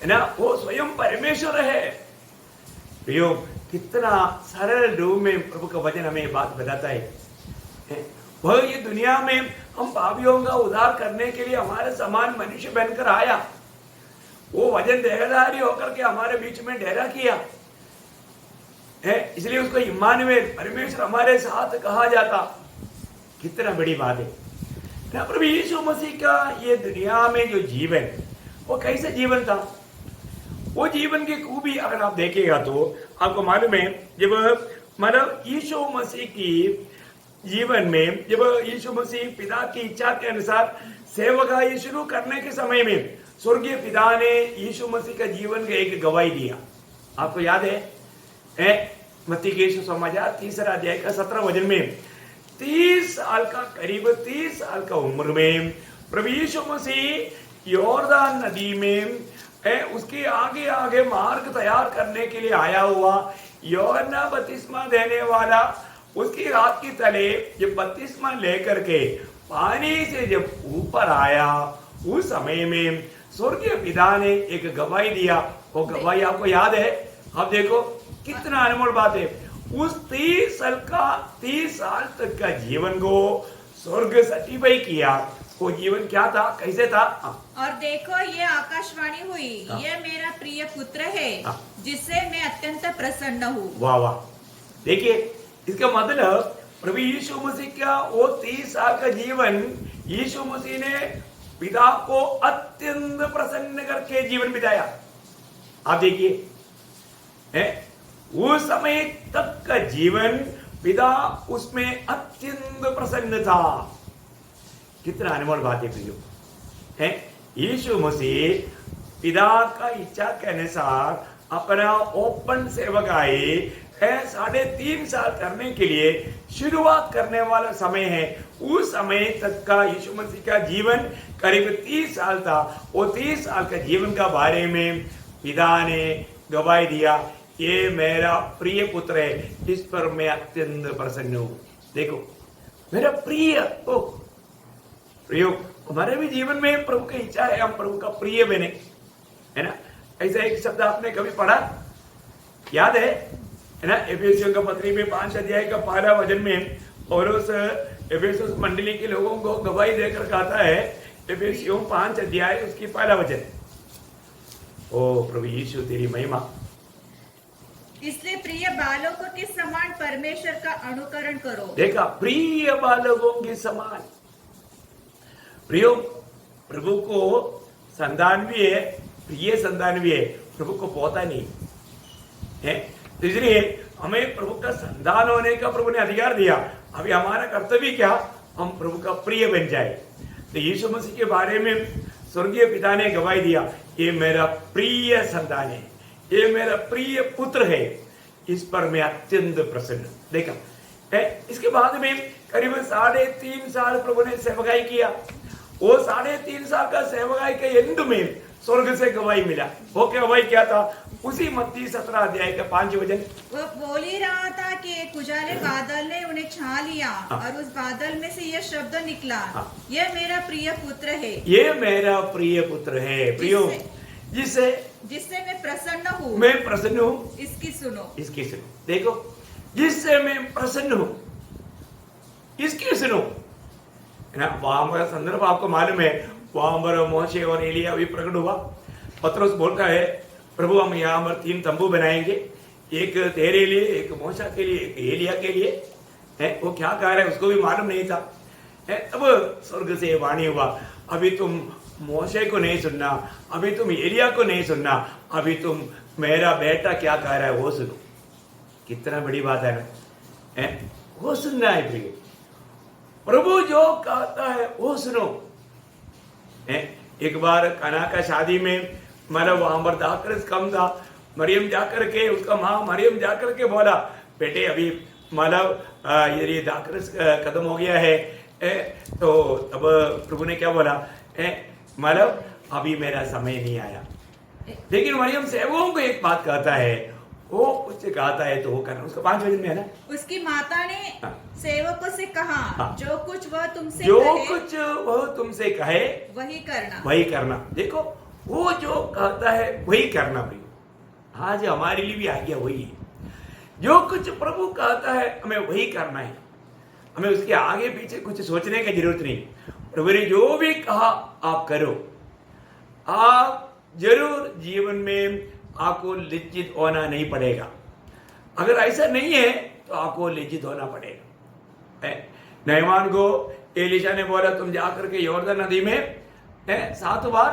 है ना? वो स्वयं परमेश्वर है। प्रियो, कितना सरल रूप में प्रभु का वचन हमें बात बताता है। वह ये दुनिया में हम पापियों का उद्धार करने के लिए हमारे समान मनुष्य बनकर आया। वो वजन देहधारी होकर के हमारे बीच में डेरा किया है, इसलिए उसको इम्मानुएल, परमेश्वर हमारे साथ कहा जाता। कितना बड़ी बात है ना। प्रभु यीशु मसीह का ये दुनिया में जो जीवन, वो कैसे जीवन था? वो जीवन की खूबी अगर आप देखेगा तो आपको मालूम है, जब मतलब यीशु मसीह की जीवन में, जब यीशु मसीह पिता की इच्छा के अनुसार सेवकाई शुरू करने के समय में स्वर्गीय पिता ने यीशु मसीह का जीवन का एक गवाही दिया। आपको याद है मत्ती के सुसमाचार 3 अध्याय का 17 वचन में 30 साल का, करीब 30 साल का उम्र में प्रभु यीशु मसीह यॉर्दान नदी में उसके आगे आगे मार्ग तैयार करने के लिए आया हुआ। यूहन्ना बपतिस्मा देने वाला उसकी रात की तले जब बपतिस्मा लेकर के पानी से जब ऊपर आया, उस समय में स्वर्गीय पिता ने एक गवाही दिया। वो गवाही आपको याद है? अब देखो कितना अनमोल बात है। उस 30 साल तक का जीवन को स्वर्ग सर्टिफाई किया। वो जीवन क्या था, कैसे था?
और देखो ये आकाशवाणी हुई, ये मेरा प्रिय पुत्र है जिससे मैं अत्यंत प्रसन्न हूँ।
वाह वाह, देखिए इसका मतलब प्रभु यीशु मसीह का वो 30 साल का जीवन, यीशु मसीह ने पिता को अत्यंत प्रसन्न करके जीवन बिताया। आप देखिए उस समय तक का जीवन पिता उसमें अत्यंत प्रसन्न था। कितना अनमोल बात है प्रियो, है यीशु मसीह पिता का इच्छा के अनुसार अपना ओपन सेवकाई 3.5 साल करने के लिए शुरुआत करने वाला समय है। उस समय तक का यीशु मसीह का जीवन करीब 30 साल था। वो 30 साल का जीवन का बारे में पिता ने गवाही दिया, ये मेरा प्रिय पुत्र है, इस पर मैं अत्यंत प्रसन्न हूँ। देखो मेरा प्रिय, प्रियो, हमारे भी जीवन में प्रभु की इच्छा है हम प्रभु का प्रिय बने, है ना? ऐसा एक शब्द आपने कभी पढ़ा, याद है ना? एफेसियों का पत्री में 5 अध्याय का 1 वचन में पौलुस एफेसुस मंडली के लोगों को गवाही देकर कहता है, एफेसियों 5 अध्याय उसकी 1 वचन, ओ प्रभु यीशु तेरी महिमा।
इसलिए प्रिय बालकों के समान परमेश्वर का अनुकरण करो।
देखा, प्रिय बालकों के समान। प्रियो, प्रभु को संतान भी है, प्रिय संतान भी है, प्रभु को पोता नहीं है। तो इसलिए हमें प्रभु का संतान होने का प्रभु ने अधिकार दिया। अभी हमारा कर्तव्य क्या, हम प्रभु का प्रिय बन जाए। तो यीशु मसीह के बारे में स्वर्गीय पिता ने गवाही दिया, ये मेरा प्रिय संतान है, ये मेरा प्रिय पुत्र है, इस पर मैं अत्यंत प्रसन्न। देखा इसके बाद में करीब 3.5 साल प्रभु ने सेवकाई किया। वो 3.5 साल का सेवकाई के एंड में स्वर्ग से गवाही मिला। वो गवाही क्या था? उसी मत्ती 17 अध्याय का 5 वचन,
वो बोल ही रहा था कि एक उजाले बादल ने उन्हें छा लिया और उस बादल में से यह शब्द निकला, यह मेरा प्रिय पुत्र है,
ये मेरा प्रिय पुत्र है। प्रियो,
जिससे मैं प्रसन्न हूँ,
मैं प्रसन्न हूँ,
इसकी सुनो,
इसकी सुनो। देखो, जिससे मैं प्रसन्न हूँ, इसकी सुनो, है ना? वहां पर संदर्भ आपको मालूम है, वहां पर मोशे और एलिया भी प्रकट हुआ। पतरस बोलता है, प्रभु हम यहाँ पर 3 तंबू बनाएंगे, एक तेरे लिए, एक मोशा के लिए, एक एलिया के लिए। है वो क्या कह रहा है उसको भी मालूम नहीं था। तब स्वर्ग से वाणी हुआ, अभी तुम मोशे को नहीं सुनना, अभी तुम एलिया को नहीं सुनना, अभी तुम मेरा बेटा क्या कह रहा है वो सुनो। कितना बड़ी बात है ना, वो सुनना है प्रिय। प्रभु जो कहता है वो सुनो। एक बार कना का शादी में मतलब वहां पर दाखरस कम था, मरियम जाकर के उसका माँ मरियम जाकर के बोला, बेटे अभी मतलब ये दाखरस खत्म हो गया है। तो अब प्रभु ने क्या बोला, मतलब अभी मेरा समय नहीं आया। लेकिन मरियम सेवकों को एक बात कहता है, वो उससे कहता है तो वो करना। उसका 5 वचन में है ना,
उसकी माता ने सेवकों से कहा,
हाँ।
जो कुछ वह तुमसे
जो
कहे,
कुछ वह तुमसे कहे
वही करना।
वही करना। देखो वो जो कहता है वही करना भाई। आज हमारे लिए भी आज्ञा वही है, जो कुछ प्रभु कहता है हमें वही करना है। हमें उसके आगे पीछे कुछ सोचने की जरूरत नहीं। प्रभु ने जो भी कहा आप करो। आप जरूर जीवन में आपको लज्जित होना नहीं पड़ेगा। अगर ऐसा नहीं है तो आपको लज्जित होना पड़ेगा। नहमान को एलीशा ने बोला तुम जाकर के यॉर्दन नदी में 7 बार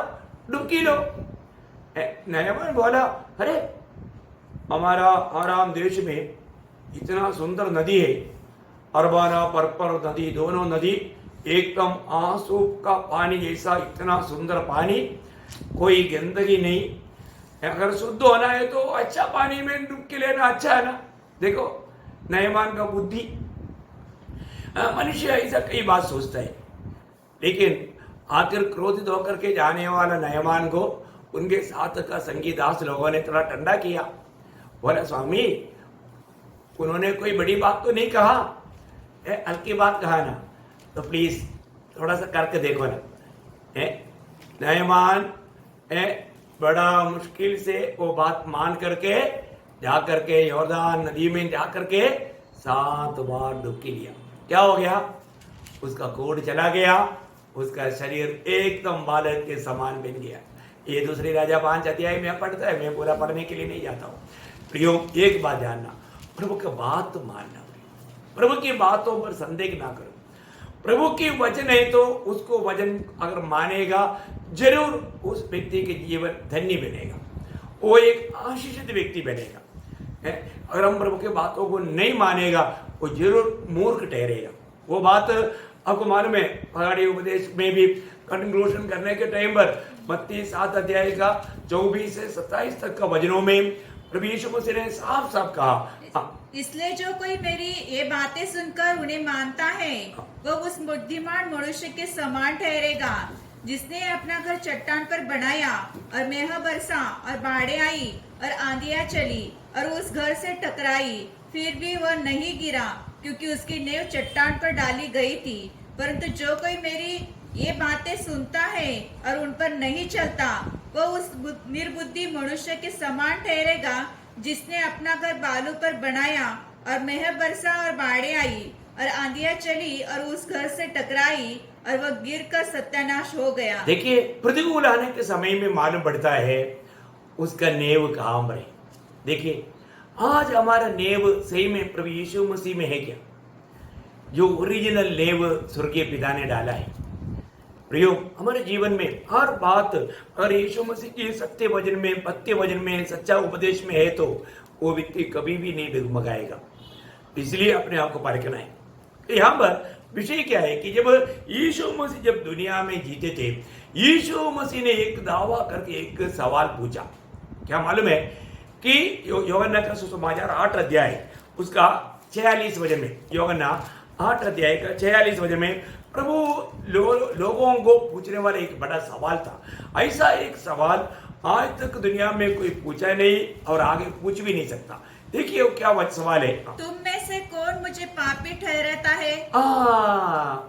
डुबकी लो। नहमान बोला, अरे हमारा आराम देश में इतना सुंदर नदी है, अरबाना पर्पर नदी, दोनों नदी एकदम आंसू का पानी जैसा, इतना सुंदर पानी, कोई गंदगी नहीं। अगर शुद्ध होना है तो अच्छा पानी में डुबकी लेना अच्छा है ना। देखो नहमान का बुद्धि। मनुष्य ऐसा कई बात सोचता है, लेकिन आखिर क्रोधित होकर के जाने वाला नहमान को उनके साथ का संगीदास लोगों ने थोड़ा ठंडा किया। बोला स्वामी उन्होंने कोई बड़ी बात तो नहीं कहा, हल्की बात कहा ना, तो प्लीज थोड़ा सा करके देखो ना। नहमान बड़ा मुश्किल से वो बात मान करके जा करके यॉर्दान नदी में जा करके 7 बार डुबकी लिया। क्या हो गया, उसका कोढ़ चला गया, उसका शरीर एकदम बालक के समान बन गया। ये दूसरी राजा 5 अध्याय में पढ़ता है, मैं पूरा पढ़ने के लिए नहीं जाता हूँ। प्रियो एक बात जानना, प्रभु की बात मानना, प्रभु की बातों पर संदेह ना करो। प्रभु की वचन है तो उसको वचन अगर मानेगा जरूर उस व्यक्ति के जीवन धन्य बनेगा, वो एक आशीषित व्यक्ति बनेगा। अगर हम प्रभु की बातों को नहीं मानेगा वो जरूर मूर्ख ठहरेगा। वो बात आपको मालूम है, पहाड़ी उपदेश में भी कंक्लूजन करने के टाइम पर मत्ती 7 अध्याय का 24 से 27 तक का वचनों में प्रभु यीशु मसीह ने साफ साफ कहा,
इसलिए जो कोई मेरी ये बातें सुनकर उन्हें मानता है वो उस बुद्धिमान मनुष्य के समान ठहरेगा जिसने अपना घर चट्टान पर बनाया और मेह बरसा और बाढ़ें आई और आंधियां चली और उस घर से टकराई, फिर भी वह नहीं गिरा क्योंकि उसकी नींव चट्टान पर डाली गई थी। परंतु जो कोई मेरी ये बातें सुनता है और उन पर नहीं चलता वो उस निर्बुद्धि मनुष्य के समान ठहरेगा जिसने अपना घर बालू पर बनाया और मेह बरसा और बाढ़ें आई और आंधियां चली और उस घर से टकराई और वह गिरकर सत्यानाश हो गया।
देखिए प्रतिकूल आने के समय में मालूम पड़ता है उसका नेव कहाँ पर है। देखिए आज हमारा नेव सही में प्रभु यीशु मसीह में है क्या? जो ओरिजिनल नेव स्वर्गीय पिता ने डाला है। प्रियो हमारे जीवन में हर बात अगर यीशु मसीह के सत्य वचन में, पत्य वचन में, सच्चा उपदेश में है तो वो व्यक्ति कभी भी नहीं डगमगाएगा। इसलिए अपने आप को परखना है। यहाँ पर विषय क्या है कि जब यीशु मसीह जब दुनिया में जीते थे, यीशु मसीह ने एक दावा करके एक सवाल पूछा। क्या मालूम है कि यूहन्ना का सुसमाचार 8 अध्याय उसका 46 वचन में, यूहन्ना 8 अध्याय का 46 वचन में प्रभु लोगों को पूछने वाला एक बड़ा सवाल था। ऐसा एक सवाल आज तक दुनिया में कोई पूछा नहीं और आगे पूछ भी नहीं सकता। देखिए वो क्या सवाल है,
तुम में से कौन मुझे पापी ठहराता है?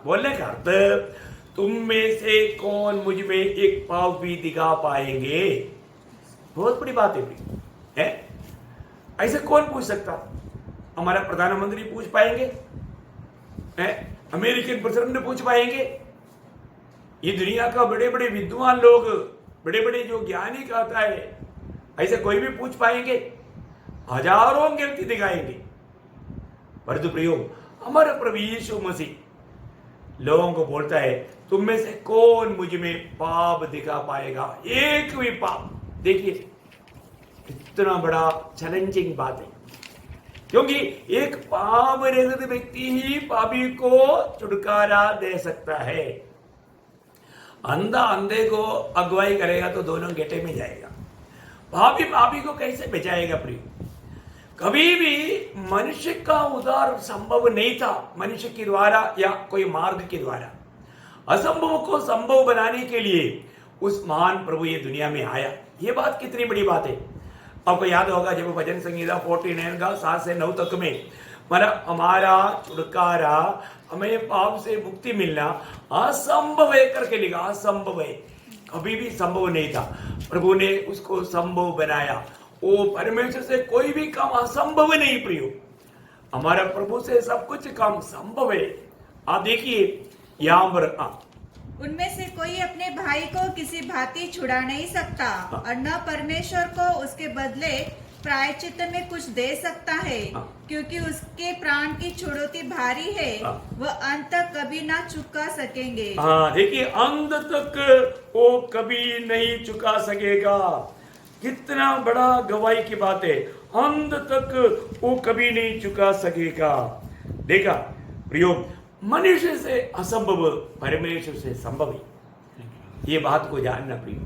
बोलने का अर्थ तुम में से कौन मुझ में एक पाप भी दिखा पाएंगे। बहुत बड़ी बात है। ऐसे कौन पूछ सकता? हमारा प्रधानमंत्री पूछ पाएंगे? अमेरिकन प्रेसिडेंट पूछ पाएंगे? ये दुनिया का बड़े बड़े विद्वान लोग, बड़े बड़े जो ज्ञानी कहता है, ऐसे कोई भी पूछ पाएंगे? हजारों गलती दिखाएंगे। परंतु प्रियो हमारा प्रभु यीशु मसीह लोगों को बोलता है तुम में से कौन मुझ में पाप दिखा पाएगा? एक भी पाप। देखिए इतना बड़ा चैलेंजिंग बात है, क्योंकि एक पाप रहित व्यक्ति ही पापी को छुटकारा दे सकता है। अंधा अंधे को अगुवाई करेगा तो दोनों गेटे में जाएगा। भाभी भाभी को कैसे बचाएगा प्रिय? कभी भी मनुष्य का उद्धार संभव नहीं था मनुष्य के द्वारा या कोई मार्ग के द्वारा। असंभव को संभव बनाने के लिए उस महान प्रभु ये दुनिया में आया। ये बात कितनी बड़ी बात है। आपको याद होगा जब भजन संगीता 49 का 7 से 9 तक में हमारा छुटकारा, हमें पाप से मुक्ति मिलना असंभव है करके लिखा। असंभव है, कभी भी संभव नहीं था, प्रभु ने उसको संभव बनाया। वो परमेश्वर से कोई भी काम असंभव नहीं प्रियो, हमारा प्रभु से सब कुछ काम संभव है। आप देखिए यहाँ पर
उनमें से कोई अपने भाई को किसी भांति छुड़ा नहीं सकता और न परमेश्वर को उसके बदले प्रायश्चित में कुछ दे सकता है, क्योंकि उसके प्राण की छुड़ौती भारी है, वह अंत तक कभी ना चुका सकेंगे।
हाँ देखिए, अंत तक वो कभी नहीं चुका सकेगा। कितना बड़ा गवाही की बात है, अंत तक वो कभी नहीं चुका सकेगा। देखा प्रियो, मनुष्य से असंभव परमेश्वर से संभव है। ये बात को जानना प्रियो,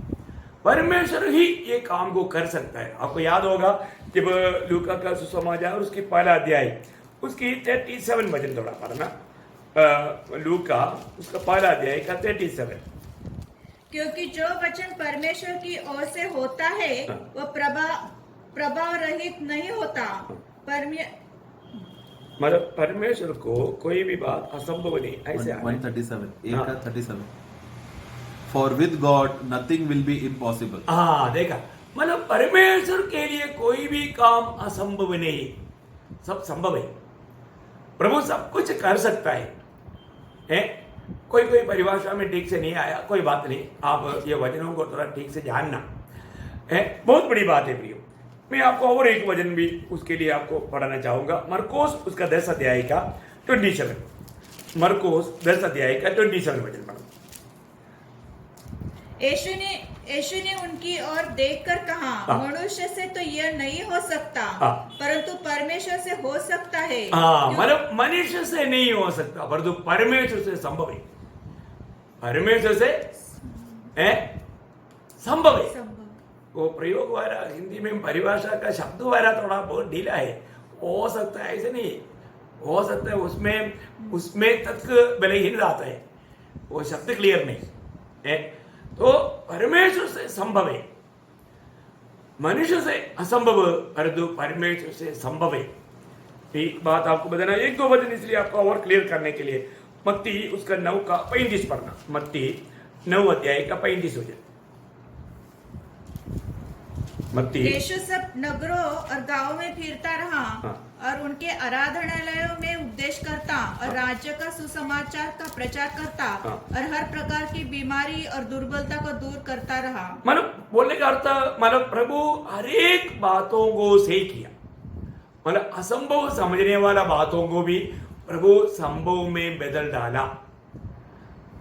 परमेश्वर ही ये काम को कर सकता है। आपको याद होगा जब लूका का सुसमाचार उसकी पहला अध्याय उसकी 37 वचन थोड़ा पढ़ना। लूका उसका पहला अध्याय का 37।
क्योंकि जो वचन परमेश्वर की ओर से होता है वह प्रभाव रहित नहीं होता।
मतलब परमेश्वर को कोई भी बात असंभव नहीं, ऐसे
137 for with God nothing will be impossible.
हाँ देखा, मतलब परमेश्वर के लिए कोई भी काम असंभव नहीं, सब संभव है। प्रभु सब कुछ कर सकता है? कोई परिभाषा में ठीक से नहीं आया, कोई बात नहीं, आप ये वचनों को थोड़ा ठीक से जानना है, बहुत बड़ी बात है प्रियो। मैं आपको और एक वचन भी उसके लिए आपको पढ़ाना चाहूंगा। मरकोस उसका 10 अध्याय का 27। मरकोस 10 अध्याय का 27 वचन पढ़ो।
यीशु ने उनकी ओर देखकर कहा, मनुष्य से तो यह नहीं हो सकता, परंतु परमेश्वर से हो सकता है।
मतलब मनुष्य से नहीं हो सकता, परंतु परमेश्वर से संभव है। परमेश्वर से संभव है। वो प्रयोग वाला हिंदी में परिभाषा का शब्द वाला थोड़ा बहुत ढीला है। हो सकता है ऐसे नहीं, हो सकता है उसमें तक बलहीन आता है, वो शब्द क्लियर नहीं है। तो परमेश्वर से संभव है, मनुष्य से असंभव, परंतु परमेश्वर से संभव है। एक बात आपको बताना, 1-2 वचन इसलिए आपको और क्लियर करने के लिए। मत्ती उसका 9 का 35 पढ़ना। मत्ती 9 अध्याय का 35 वचन।
यीशु सब नगरों और गांवों में फिरता रहा और उनके आराधनालयों में उपदेश करता और राज्य का सुसमाचार का प्रचार करता और हर प्रकार की बीमारी और दुर्बलता को दूर करता रहा।
मतलब बोलने का अर्थ, मतलब प्रभु हर एक बातों को सही किया। मतलब असंभव समझने वाला बातों को भी प्रभु संभव में बदल डाला।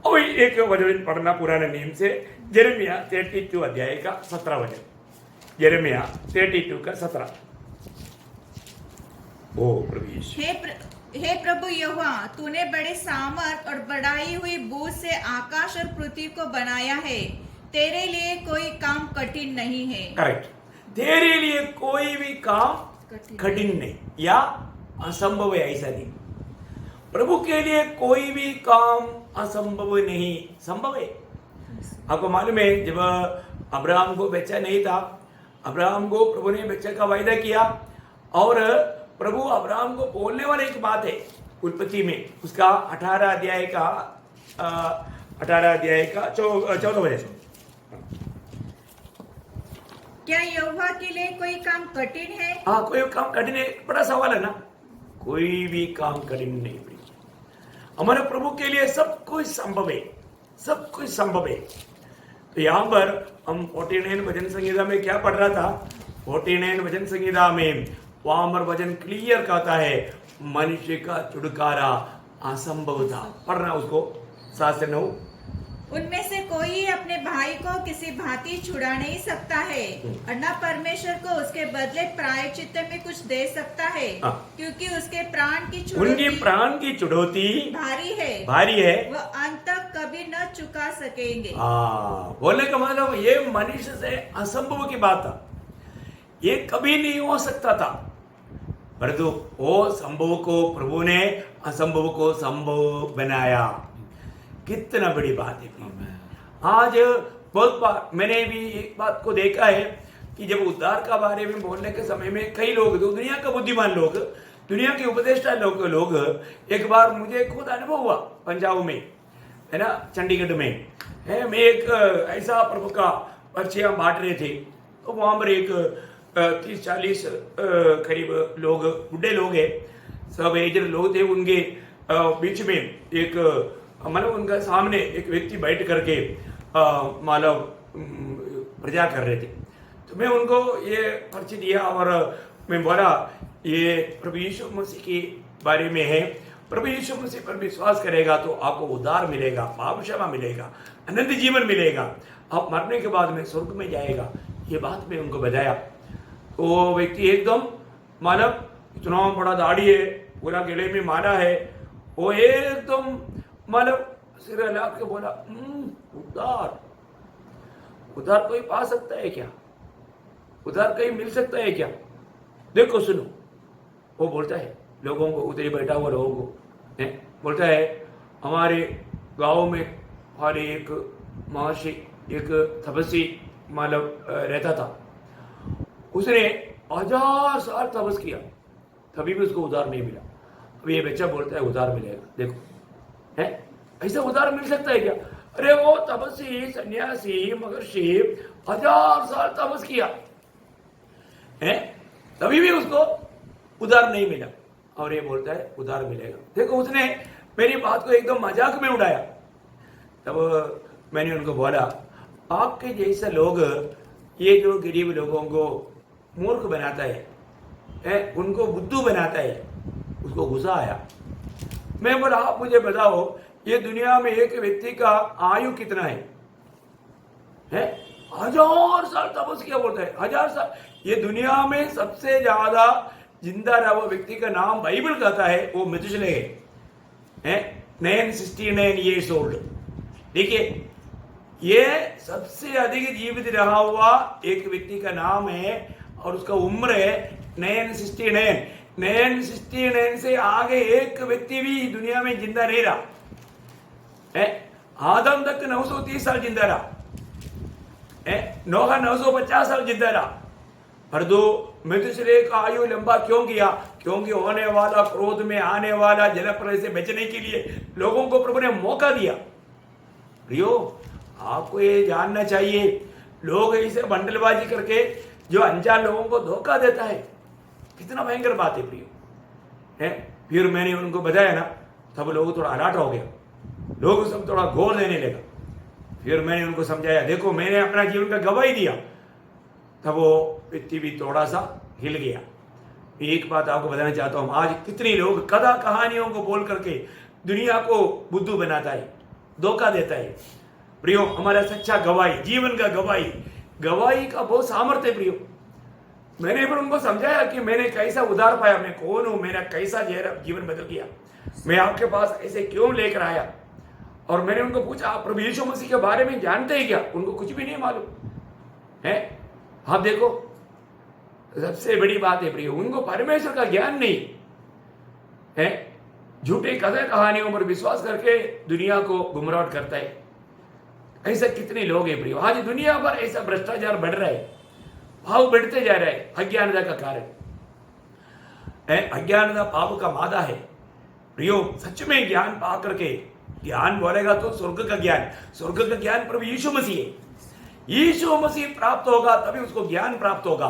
और एक वचन पढ़ना पुराने नियम से, यिर्मयाह 32 अध्याय का 17 वचन। यिर्मयाह 32 का 17। ओ प्रभु
हे प्रभु यहोवा, तूने बड़े सामर्थ और बढ़ाई हुई बूझ से आकाश और पृथ्वी को बनाया है, तेरे लिए कोई काम कठिन नहीं है।
करेक्ट, तेरे लिए कोई भी काम कठिन नहीं या असंभव है, ऐसा नहीं। प्रभु के लिए कोई भी काम असंभव नहीं, संभव है। आपको मालूम है जब अब्राहम को बच्चा नहीं था, अब्राहम को प्रभु ने बच्चे का वायदा किया और प्रभु अब्राहम को बोलने वाली एक बात है उत्पत्ति में उसका 18 अध्याय का 14 वचन।
क्या यहोवा के लिए कोई काम कठिन है?
हाँ, कोई काम कठिन है, बड़ा सवाल है ना। कोई भी काम कठिन नहीं, हमारे प्रभु के लिए सब कुछ संभव है, सब कुछ संभव है। तो यहाँ पर हम 49 वचन संहिता में क्या पढ़ रहा था? 49 वचन संहिता में वहां पर वचन क्लियर कहता है मनुष्य का छुटकारा असंभव था। पढ़ना उसको 7 से 9।
उनमें से कोई अपने भाई को किसी भांति छुड़ा नहीं सकता है और न परमेश्वर को उसके बदले प्रायश्चित में कुछ दे सकता है, क्योंकि उसके प्राण की
उनकी प्राण की छुड़ौती भारी है,
वह अंत तक कभी न चुका सकेंगे।
बोलने का मतलब ये मनुष्य से असंभव की बात था। ये कभी नहीं हो सकता था, परंतु वो संभव को प्रभु ने असंभव को संभव बनाया। कितना बड़ी बात है। आज बहुत बार मैंने भी एक बात को देखा है कि जब उद्धार का बारे में बोलने के समय में कई लोग, जो दुनिया का बुद्धिमान लोग, दुनिया के उपदेष्टा लोग एक बार मुझे खुद अनुभव हुआ पंजाब में, है ना, चंडीगढ़ में है, मैं एक ऐसा प्रभु का पर्चियाँ बांट रहे थे, तो वहाँ पर एक 30-40 करीब लोग, बुढ़े लोग हैं, सब एजड लोग थे, उनके बीच में एक मतलब उनका सामने एक व्यक्ति बैठ करके मतलब प्रचार कर रहे थे। तो मैं उनको ये पर्ची दिया और मैं बोला ये प्रभु यीशु मसीह के बारे में है, प्रभु यीशु मसीह पर विश्वास करेगा तो आपको उद्धार मिलेगा, पाप क्षमा मिलेगा, अनंत जीवन मिलेगा, आप मरने के बाद में स्वर्ग में जाएगा। ये बात मैं उनको बताया तो वो व्यक्ति एकदम मानव इतना बड़ा दाढ़ी है, पूरा गले में माला है, वो एकदम मानव सिर हिला के बोला उद्धार, उद्धार कोई पा सकता है क्या? उद्धार कहीं मिल सकता है क्या? देखो सुनो, वो बोलता है लोगों को, उधर ही बैठा हुआ लोगों को बोलता है हमारे गांव में हमारे एक महर्षि, एक तपस्वी मतलब रहता था, उसने 1000 साल तपस किया, तभी भी उसको उद्धार नहीं मिला। अब ये बच्चा बोलता है उद्धार मिलेगा। देखो है, ऐसा उद्धार मिल सकता है क्या? अरे वो तपस्वी सन्यासी महर्षि 1000 साल तपस किया है, तभी भी उसको उद्धार नहीं मिला, और ये बोलता है उद्धार मिलेगा। देखो उसने मेरी बात को एकदम मजाक में उड़ाया। तब मैंने उनको बोला आपके जैसे लोग ये जो गरीब लोगों को मूर्ख बनाता है, उनको बुद्धू बनाता है, उसको गुस्सा आया। मैं बोला आप मुझे बताओ ये दुनिया में एक व्यक्ति का आयु कितना है? 1000 साल तपस किया, बोलता है 1000 साल। ये दुनिया में सबसे ज्यादा जिंदा रहा वो व्यक्ति का नाम बाइबल कहता है, वो मेथुसेलह है, 969 ईयर्स ओल्ड। देखिए ये सबसे अधिक जीवित रहा हुआ एक व्यक्ति का नाम है और उसका उम्र है 969। 969 से आगे एक व्यक्ति भी दुनिया में जिंदा नहीं रहा है। आदम तक 930 साल जिंदा रहा है, नोहा 950 साल जिंदा रहा। पर दो मेथुसेलह का आयु लंबा क्यों किया? क्योंकि होने वाला क्रोध में आने वाला जलप्रलय से बचने के लिए लोगों को प्रभु ने मौका दिया। प्रियो आपको ये जानना चाहिए, लोग इसे बंडलबाजी करके जो अनजान लोगों को धोखा देता है, कितना भयंकर बात है प्रियो है। फिर मैंने उनको बताया ना, तब लोग थोड़ा अलर्ट हो गया, लोग सब थोड़ा गौर देने लगा। फिर मैंने उनको समझाया देखो मैंने अपना जीवन का गवाही दिया, तब वो व्यक्ति भी थोड़ा सा हिल गया। एक बात आपको बताना चाहता हूं, आज कितने लोग कथा कहानियों को बोल करके दुनिया को बुद्धू बनाता है, धोखा देता है। प्रियो हमारा सच्चा गवाही, जीवन का गवाही, गवाही का बहुत सामर्थ्य है प्रियो। मैंने फिर उनको समझाया कि मैंने कैसा उद्धार पाया, मैं कौन हूं, मेरा कैसा जीवन बदल गया, मैं आपके पास ऐसे क्यों लेकर आया। और मैंने उनको पूछा आप प्रभु यीशु मसीह के बारे में जानते हैं क्या? उनको कुछ भी नहीं मालूम है। आप देखो सबसे बड़ी बात है प्रियो, उनको परमेश्वर का ज्ञान नहीं है, झूठे कथा कहानियों पर विश्वास करके दुनिया को गुमराह करता है। ऐसा कितने लोग हैं प्रियो, आज दुनिया पर ऐसा भ्रष्टाचार बढ़ रहा है, भाव बढ़ते जा रहा है अज्ञानता का कारण है। अज्ञानता पाप का मादा है प्रियो। सच में ज्ञान पा करके, ज्ञान बोलेगा तो स्वर्ग का ज्ञान, स्वर्ग का ज्ञान प्रभु यीशु मसीह है। यीशु मसीह प्राप्त होगा तभी उसको ज्ञान प्राप्त होगा।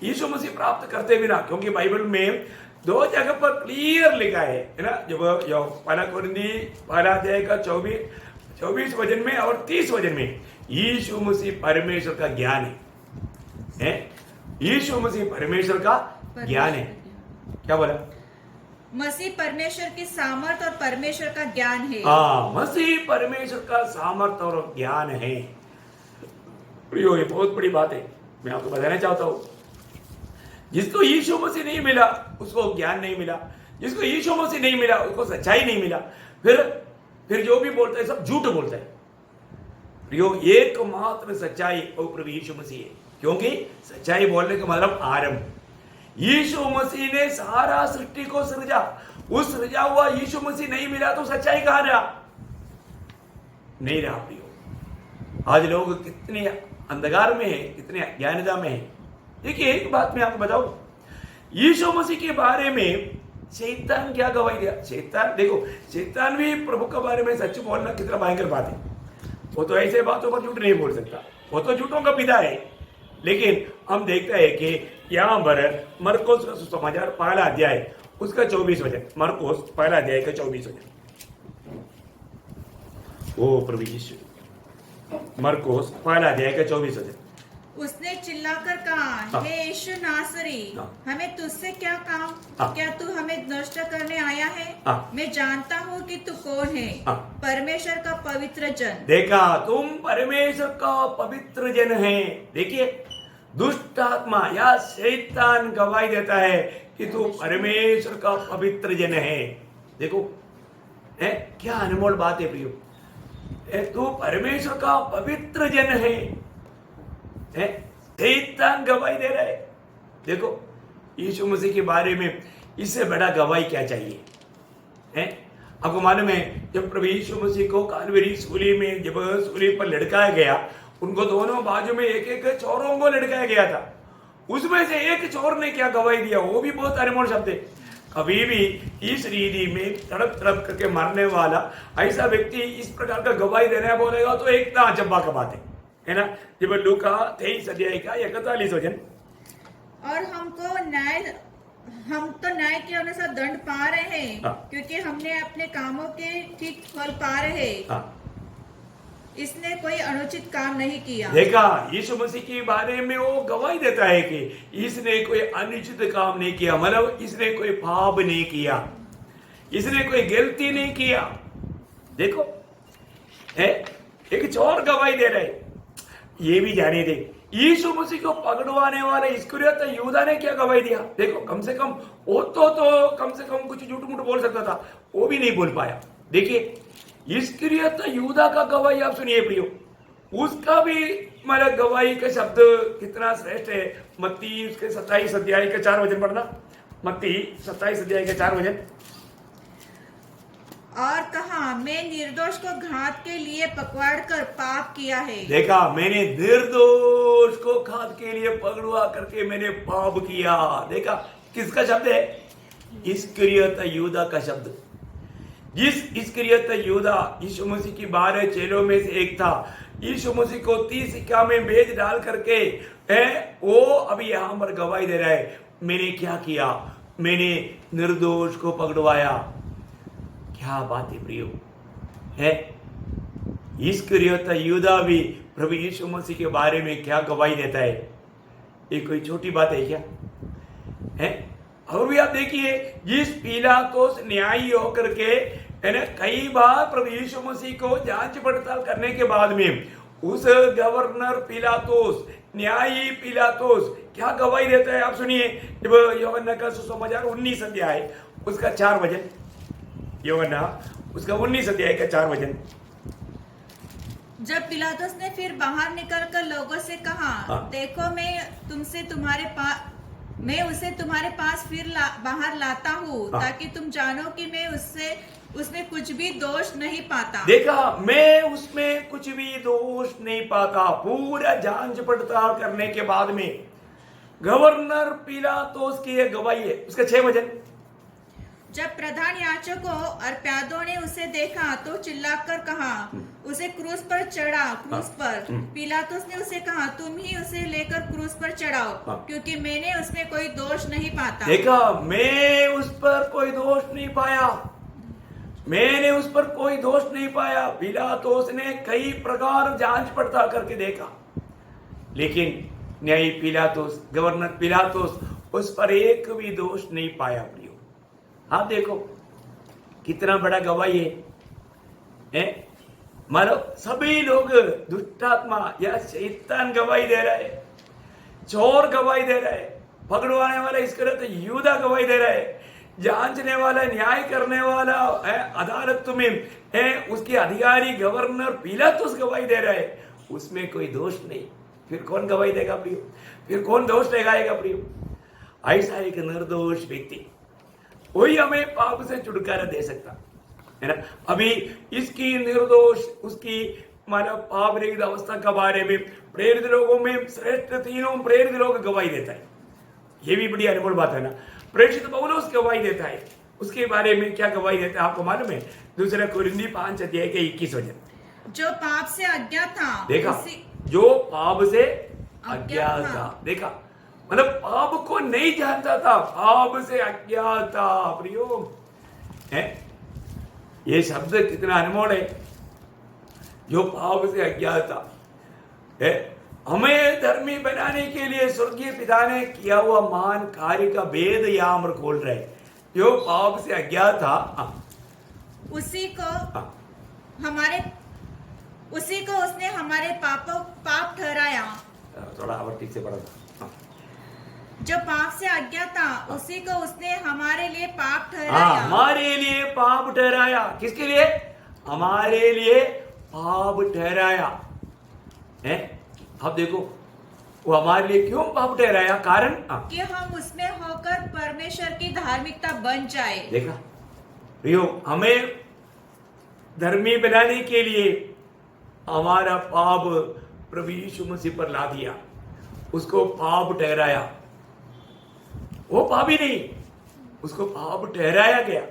यीशु मसीह प्राप्त करते बिना, क्योंकि बाइबल में 2 जगह पर क्लियर लिखा है ना, जब पहला कुरिन्थी पहला अध्याय का 24 वचन में और 30 वचन में यीशु मसीह परमेश्वर का ज्ञान है। यीशु मसीह परमेश्वर का ज्ञान है। क्या बोला?
मसीह परमेश्वर की सामर्थ और परमेश्वर का ज्ञान है।
हाँ, मसीह परमेश्वर का सामर्थ और ज्ञान है प्रियो। ये बहुत बड़ी बात है, मैं आपको बताना चाहता हूं। जिसको यीशु मसीह नहीं मिला उसको ज्ञान नहीं मिला, जिसको यीशु मसीह नहीं मिला उसको सच्चाई नहीं मिला। फिर जो भी बोलता है सब झूठ बोलता है प्रियो। एकमात्र सच्चाई वो प्रभु यीशु मसीह है। क्योंकि सच्चाई बोलने का मतलब आरंभ। यीशु मसीह ने सारा सृष्टि को सृजा, उस सृजा हुआ यीशु मसीह नहीं मिला तो सच्चाई कहां रहा? नहीं रहा प्रियो। आज लोग कितने अंधकार में है, कितने अज्ञानता में है। देखिए एक बात मैं आपको बताऊं, यीशु मसीह के बारे में शैतान क्या गवाही दिया? शैतान देखो, शैतान भी प्रभु के बारे में सच बोलना कितना भयंकर बात है। वो तो ऐसे बातों पर झूठ नहीं बोल सकता, वो तो झूठों का पिता है। लेकिन हम देखते हैं कि यहाँ पर मरकोस का सुसमाचार पहला अध्याय उसका 24 वचन, मरकोस पहला अध्याय का 24 वचन। ओ प्रभु यीशु, मरकोस पहला अध्याय का 24 वचन।
उसने चिल्लाकर कहा, हे यीशु नासरी, हमें तुझसे क्या काम? क्या तू हमें नष्ट करने आया है? मैं जानता हूँ कि तू कौन है, परमेश्वर का पवित्र जन।
देखा, तुम परमेश्वर का पवित्र जन है। देखिए, दुष्ट आत्मा या शैतान गवाही देता है कि तू परमेश्वर का पवित्र जन है। देखो क्या अनमोल बात है प्रियो, तू परमेश्वर का पवित्र जन है। शैतान गवाही दे रहा है। देखो यीशु मसीह के बारे में इससे बड़ा गवाही क्या चाहिए? आपको मालूम है, जब प्रभु यीशु मसीह को कालवरी सूली में जब सूली पर लटकाया गया, उनको दोनों बाजू में एक एक चोरों को लटकाया गया था। उसमें से एक चोर ने क्या गवाही दिया, वो भी बहुत अनमोल शब्द है। कभी भी इस रीति में तड़प तड़प करके मरने वाला ऐसा व्यक्ति इस प्रकार का गवाही देना बोलेगा तो एक अजब्बा का बात है ना। जब लूका 23 अध्याय का 41 वचन,
और हम तो न्याय के अनुसार दंड पा रहे हैं, क्योंकि हमने अपने कामों के ठीक फल पा रहे हैं। इसने कोई अनुचित काम नहीं किया। देखा,
यीशु मसीह के बारे में वो गवाही देता है कि इसने कोई अनुचित काम नहीं किया, मतलब इसने कोई पाप नहीं किया, इसने कोई गलती नहीं किया। देखो एक चोर गवाही दे रहे। ये भी जाने दे, यीशु मसीह को पकड़वाने वाले इस्करियोत यहूदा ने क्या गवाही दिया? देखो, कम से कम वो तो कम से कम कुछ झूठ मूठ बोल सकता था, वो भी नहीं बोल पाया। देखिए इस्करियोत यहूदा का गवाही आप सुनिए प्रियो, उसका भी मतलब गवाही का शब्द कितना श्रेष्ठ है। मत्ती उसके 27 अध्याय के 4 वचन पढ़ना, मत्ती 27 अध्याय के 4 वचन।
और कहा, मैं निर्दोष को घात के लिए पकड़ कर पाप किया है।
देखा, मैंने निर्दोष को घात के लिए पकड़वा करके मैंने पाप किया। देखा, किसका शब्द है? इस्करियोत यहूदा का शब्द। जिस इस्करियोत यहूदा यीशु मसीह की 12 चेलों में से एक था, यीशु मसीह को 30 सिक्का में बेच डाल करके वो अभी यहां पर गवाही दे रहा है, मैंने क्या किया? मैंने निर्दोष को पकड़वाया। क्या बात है प्रियो, है इस्करियोत यहूदा भी प्रभु यीशु मसीह के बारे में क्या गवाही देता है? ये कोई छोटी बात है क्या? है? और भी आप देखिए, जिस पिलातुस न्यायी होकर के कई बार प्रभु यीशु मसीह को जांच पड़ताल करने के बाद में उस गवर्नर पिलातुस, न्यायी पिलातुस क्या गवाही देता है? आप सुनिए, जब यूहन्ना का सुसमाचार 19 अध्याय उसका 4 वचन, यूहन्ना उसका 19 अध्याय का 4 वचन।
जब पिलातुस ने फिर बाहर निकलकर लोगों से कहा, देखो मैं उसे तुम्हारे पास फिर बाहर लाता हूँ, ताकि तुम जानो कि मैं उसमें कुछ भी दोष नहीं पाता। देखा, मैं उसमें कुछ भी दोष नहीं पाता। पूरा जांच पड़ताल करने के बाद में गवर्नर पिलातुस की यह गवाही है। उसका 6 वचन। जब प्रधान याजकों और प्यादों ने उसे देखा तो चिल्लाकर कहा, उसे क्रूस पर चढ़ा। क्रूस पर पिलातुस ने उसे कहा, तुम ही उसे लेकर क्रूस पर चढ़ाओ, क्योंकि मैंने उसमें कोई दोष नहीं पाता। देखा, मैं उस पर कोई दोष नहीं पाया, मैंने उस पर कोई दोष नहीं पाया। पिलातुस ने कई प्रकार जांच पड़ताल करके देखा, लेकिन न्यायी पिलातुस, गवर्नर पिलातुस उस पर एक भी दोष नहीं पाया। प्रियो, आप देखो कितना बड़ा गवाही है। मानो सभी लोग दुष्टात्मा या शैतान गवाही दे रहा है, चोर गवाही दे रहा है, पकड़वाने वाला इस्करियोत यहूदा गवाही दे रहा है, जांचने वाला, न्याय करने वाला अदालत में उसके अधिकारी गवर्नर पिलातुस गवाही दे रहा है, उसमें कोई दोष नहीं।
फिर कौन गवाही देगा प्रियो? फिर कौन दोष लगाएगा प्रियो? ऐसा एक निर्दोष व्यक्ति, वही हमें पाप से छुटकारा दे सकता है ना। अभी इसकी निर्दोष, उसकी मानव पाप रहित अवस्था के बारे में प्रेरित लोगों में श्रेष्ठ तीनों प्रेरित लोग गवाही देता है। ये भी बड़ी अनमोल बात है ना। प्रेषित पौलुस गवाही देता है। उसके बारे में क्या गवाही देता है आपको मालूम है? दूसरा कुरिन्थी 5 अध्याय के 21 वचन।
जो पाप से अज्ञात था,
देखा, जो पाप से अज्ञात था, देखा, मतलब पाप को नहीं जानता था, पाप से अज्ञात था प्रियो है। ये शब्द कितना अनमोल है, जो पाप से अज्ञात था है। हमें धर्मी बनाने के लिए स्वर्गीय पिता ने किया हुआ महान कार्य का भेद यहाँ पर खोल रहे। जो पाप से अज्ञात था,
उसी को उसने हमारे पाप ठहराया।
थोड़ा और ठीक से पढ़ा था।
जो पाप से अज्ञात था, उसी को उसने हमारे लिए पाप ठहराया।
हमारे लिए पाप ठहराया। किसके लिए? हमारे लिए पाप ठहराया है। अब देखो, वो हमारे लिए क्यों पाप ठहराया? कारण
कि हम उसमें होकर परमेश्वर की धार्मिकता बन जाए।
देखा प्रियो, हमें धर्मी बनाने के लिए हमारा पाप प्रभु यीशु मसीह पर ला दिया, उसको पाप ठहराया। वो पापी नहीं, उसको पाप ठहराया गया,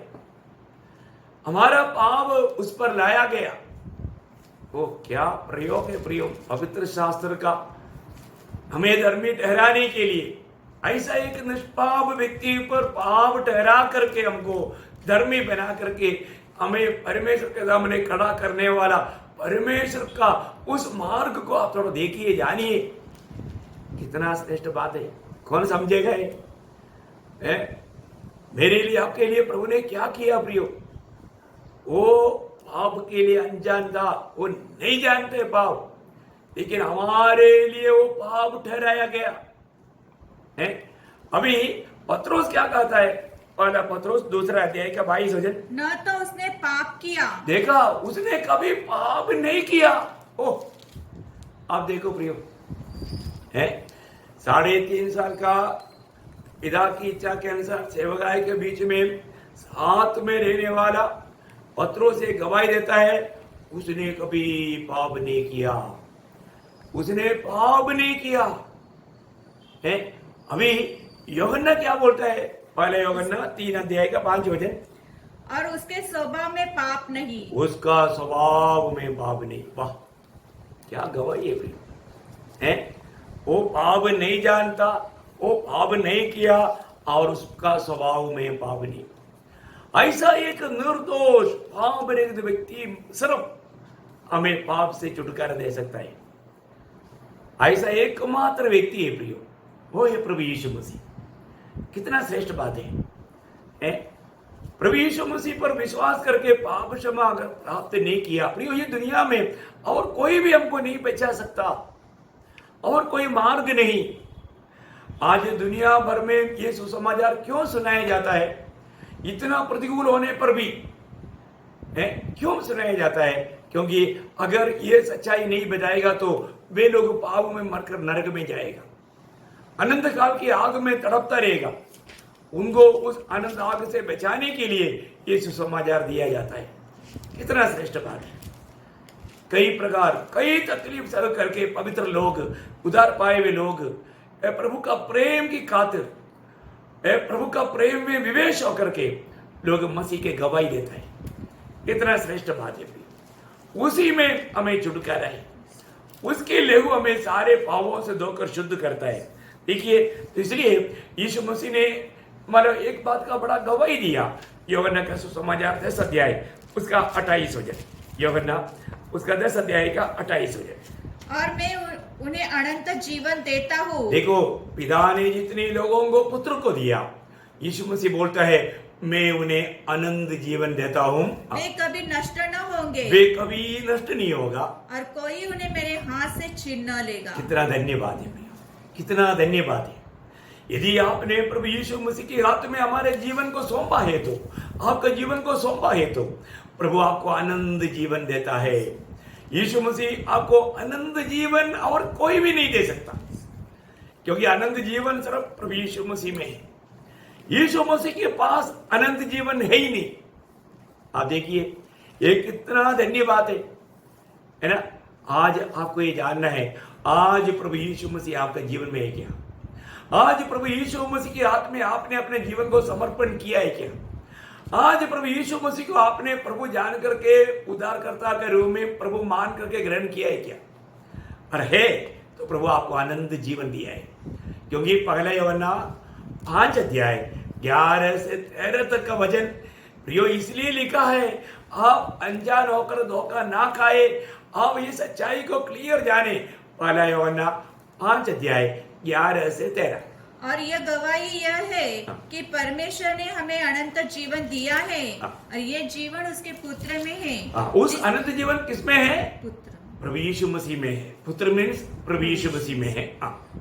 हमारा पाप उस पर लाया गया। वो क्या प्रयोग है प्रियो पवित्र शास्त्र का, हमें धर्मी ठहराने के लिए। ऐसा एक निष्पाप व्यक्ति पर पाप ठहरा करके हमको धर्मी बना करके हमें परमेश्वर के सामने खड़ा करने वाला परमेश्वर का उस मार्ग को आप थोड़ा देखिए, जानिए, कितना श्रेष्ठ बात है। कौन समझेगा ये? मेरे लिए, आपके लिए प्रभु ने क्या किया प्रियो? वो पाप के लिए अनजान था, वो नहीं जानते पाप, लेकिन हमारे लिए वो पाप ठहराया गया है। अभी पत्रोस क्या कहता है? पहला पत्रोस 2 अध्याय का 22 वचन।
न तो उसने पाप किया। देखा,
उसने कभी पाप नहीं किया। ओह, आप देखो प्रियो है, 3.5 साल का पिता की इच्छा के अनुसार सेवकाई के बीच में साथ में रहने वाला पत्रोस से गवाही देता है, उसने कभी पाप नहीं किया, उसने पाप नहीं किया है। अभी यूहन्ना क्या बोलता है? पहले यूहन्ना 3 अध्याय का 5 वचन।
और उसके स्वभाव में पाप नहीं।
उसका स्वभाव में पाप नहीं। वाह, क्या गवाही है है। वो पाप नहीं जानता, वो पाप नहीं किया, और उसका स्वभाव में पाप नहीं। ऐसा एक निर्दोष पाप रहित व्यक्ति सिर्फ हमें पाप से छुटकारा दे सकता है। ऐसा एकमात्र व्यक्ति है प्रियो, वो है प्रभु यीशु मसीह। कितना श्रेष्ठ बात है। प्रभु यीशु मसीह पर विश्वास करके पाप क्षमा अगर प्राप्त नहीं किया प्रियो, ये दुनिया में और कोई भी हमको नहीं बचा सकता, और कोई मार्ग नहीं। आज दुनिया भर में ये सुसमाचार क्यों सुनाया जाता है? इतना प्रतिकूल होने पर भी है, क्यों सुनाया जाता है? क्योंकि अगर ये सच्चाई नहीं बताएगा तो वे लोग पाप में मरकर नरक में जाएगा, अनंत काल की आग में तड़पता रहेगा। उनको उस अनंत आग से बचाने के लिए ये सुसमाचार दिया जाता है। कितना श्रेष्ठ बात है। कई प्रकार, कई तकलीफ सह करके पवित्र लोग, उधार पाए हुए लोग प्रभु का प्रेम की खातिर, प्रभु का प्रेम में विवेश होकर के लोग मसीह के गवाही देता है। कितना श्रेष्ठ बात है। उसी में हमें छुटकारा है, उसके लहू हमें सारे पापों से धोकर शुद्ध करता है। देखिए, इसलिए यीशु मसीह ने मतलब एक बात का बड़ा गवाही दिया। यूहन्ना का सुसमाचार 10 अध्याय उसका 28 वचन। यूहन्ना उसका 10 अध्याय का 28 वचन।
और मैं उन्हें अनंत जीवन देता हूँ।
देखो, पिता ने जितने लोगों को पुत्र को दिया, यीशु मसीह बोलता है मैं उन्हें अनंत जीवन देता हूँ,
वे कभी नष्ट न होंगे,
वे कभी नष्ट नहीं होगा,
और कोई उन्हें मेरे हाथ से छीन न लेगा।
कितना धन्यवाद है, कितना धन्यवाद है। यदि आपने प्रभु यीशु मसीह के हाथ में हमारे जीवन को सौंपा है तो, आपका जीवन को सौंपा है तो प्रभु आपको आनंद जीवन देता है। यीशु मसीह आपको अनंत जीवन और कोई भी नहीं दे सकता, क्योंकि अनंत जीवन सिर्फ प्रभु यीशु मसीह में है। यीशु मसीह के पास अनंत जीवन है ही नहीं। आप देखिए ये कितना धन्य बात है ना। आज आपको ये जानना है, आज प्रभु यीशु मसीह आपका जीवन में है क्या? आज प्रभु यीशु मसीह के हाथ में आपने अपने जीवन को समर्पण किया है क्या? आज प्रभु यीशु मसीह को आपने प्रभु जान करके, उद्धारकर्ता के रूप में प्रभु मान करके ग्रहण किया है क्या? और है तो प्रभु आपको अनंत जीवन दिया है, क्योंकि पहला यूहन्ना 5 अध्याय 11 से 13 तक का वचन प्रियो इसलिए लिखा है, आप अनजान होकर धोखा ना खाए, आप ये सच्चाई को क्लियर जाने। पहला यूहन्ना 5 अध्याय 11 से 13।
और यह गवाही यह है कि परमेश्वर ने हमें अनंत जीवन दिया है, और ये जीवन उसके पुत्र में है।
उस अनंत जीवन किसमें है?
पुत्र,
प्रभु यीशु मसीह में है। पुत्र मीन्स प्रभु यीशु मसीह में है।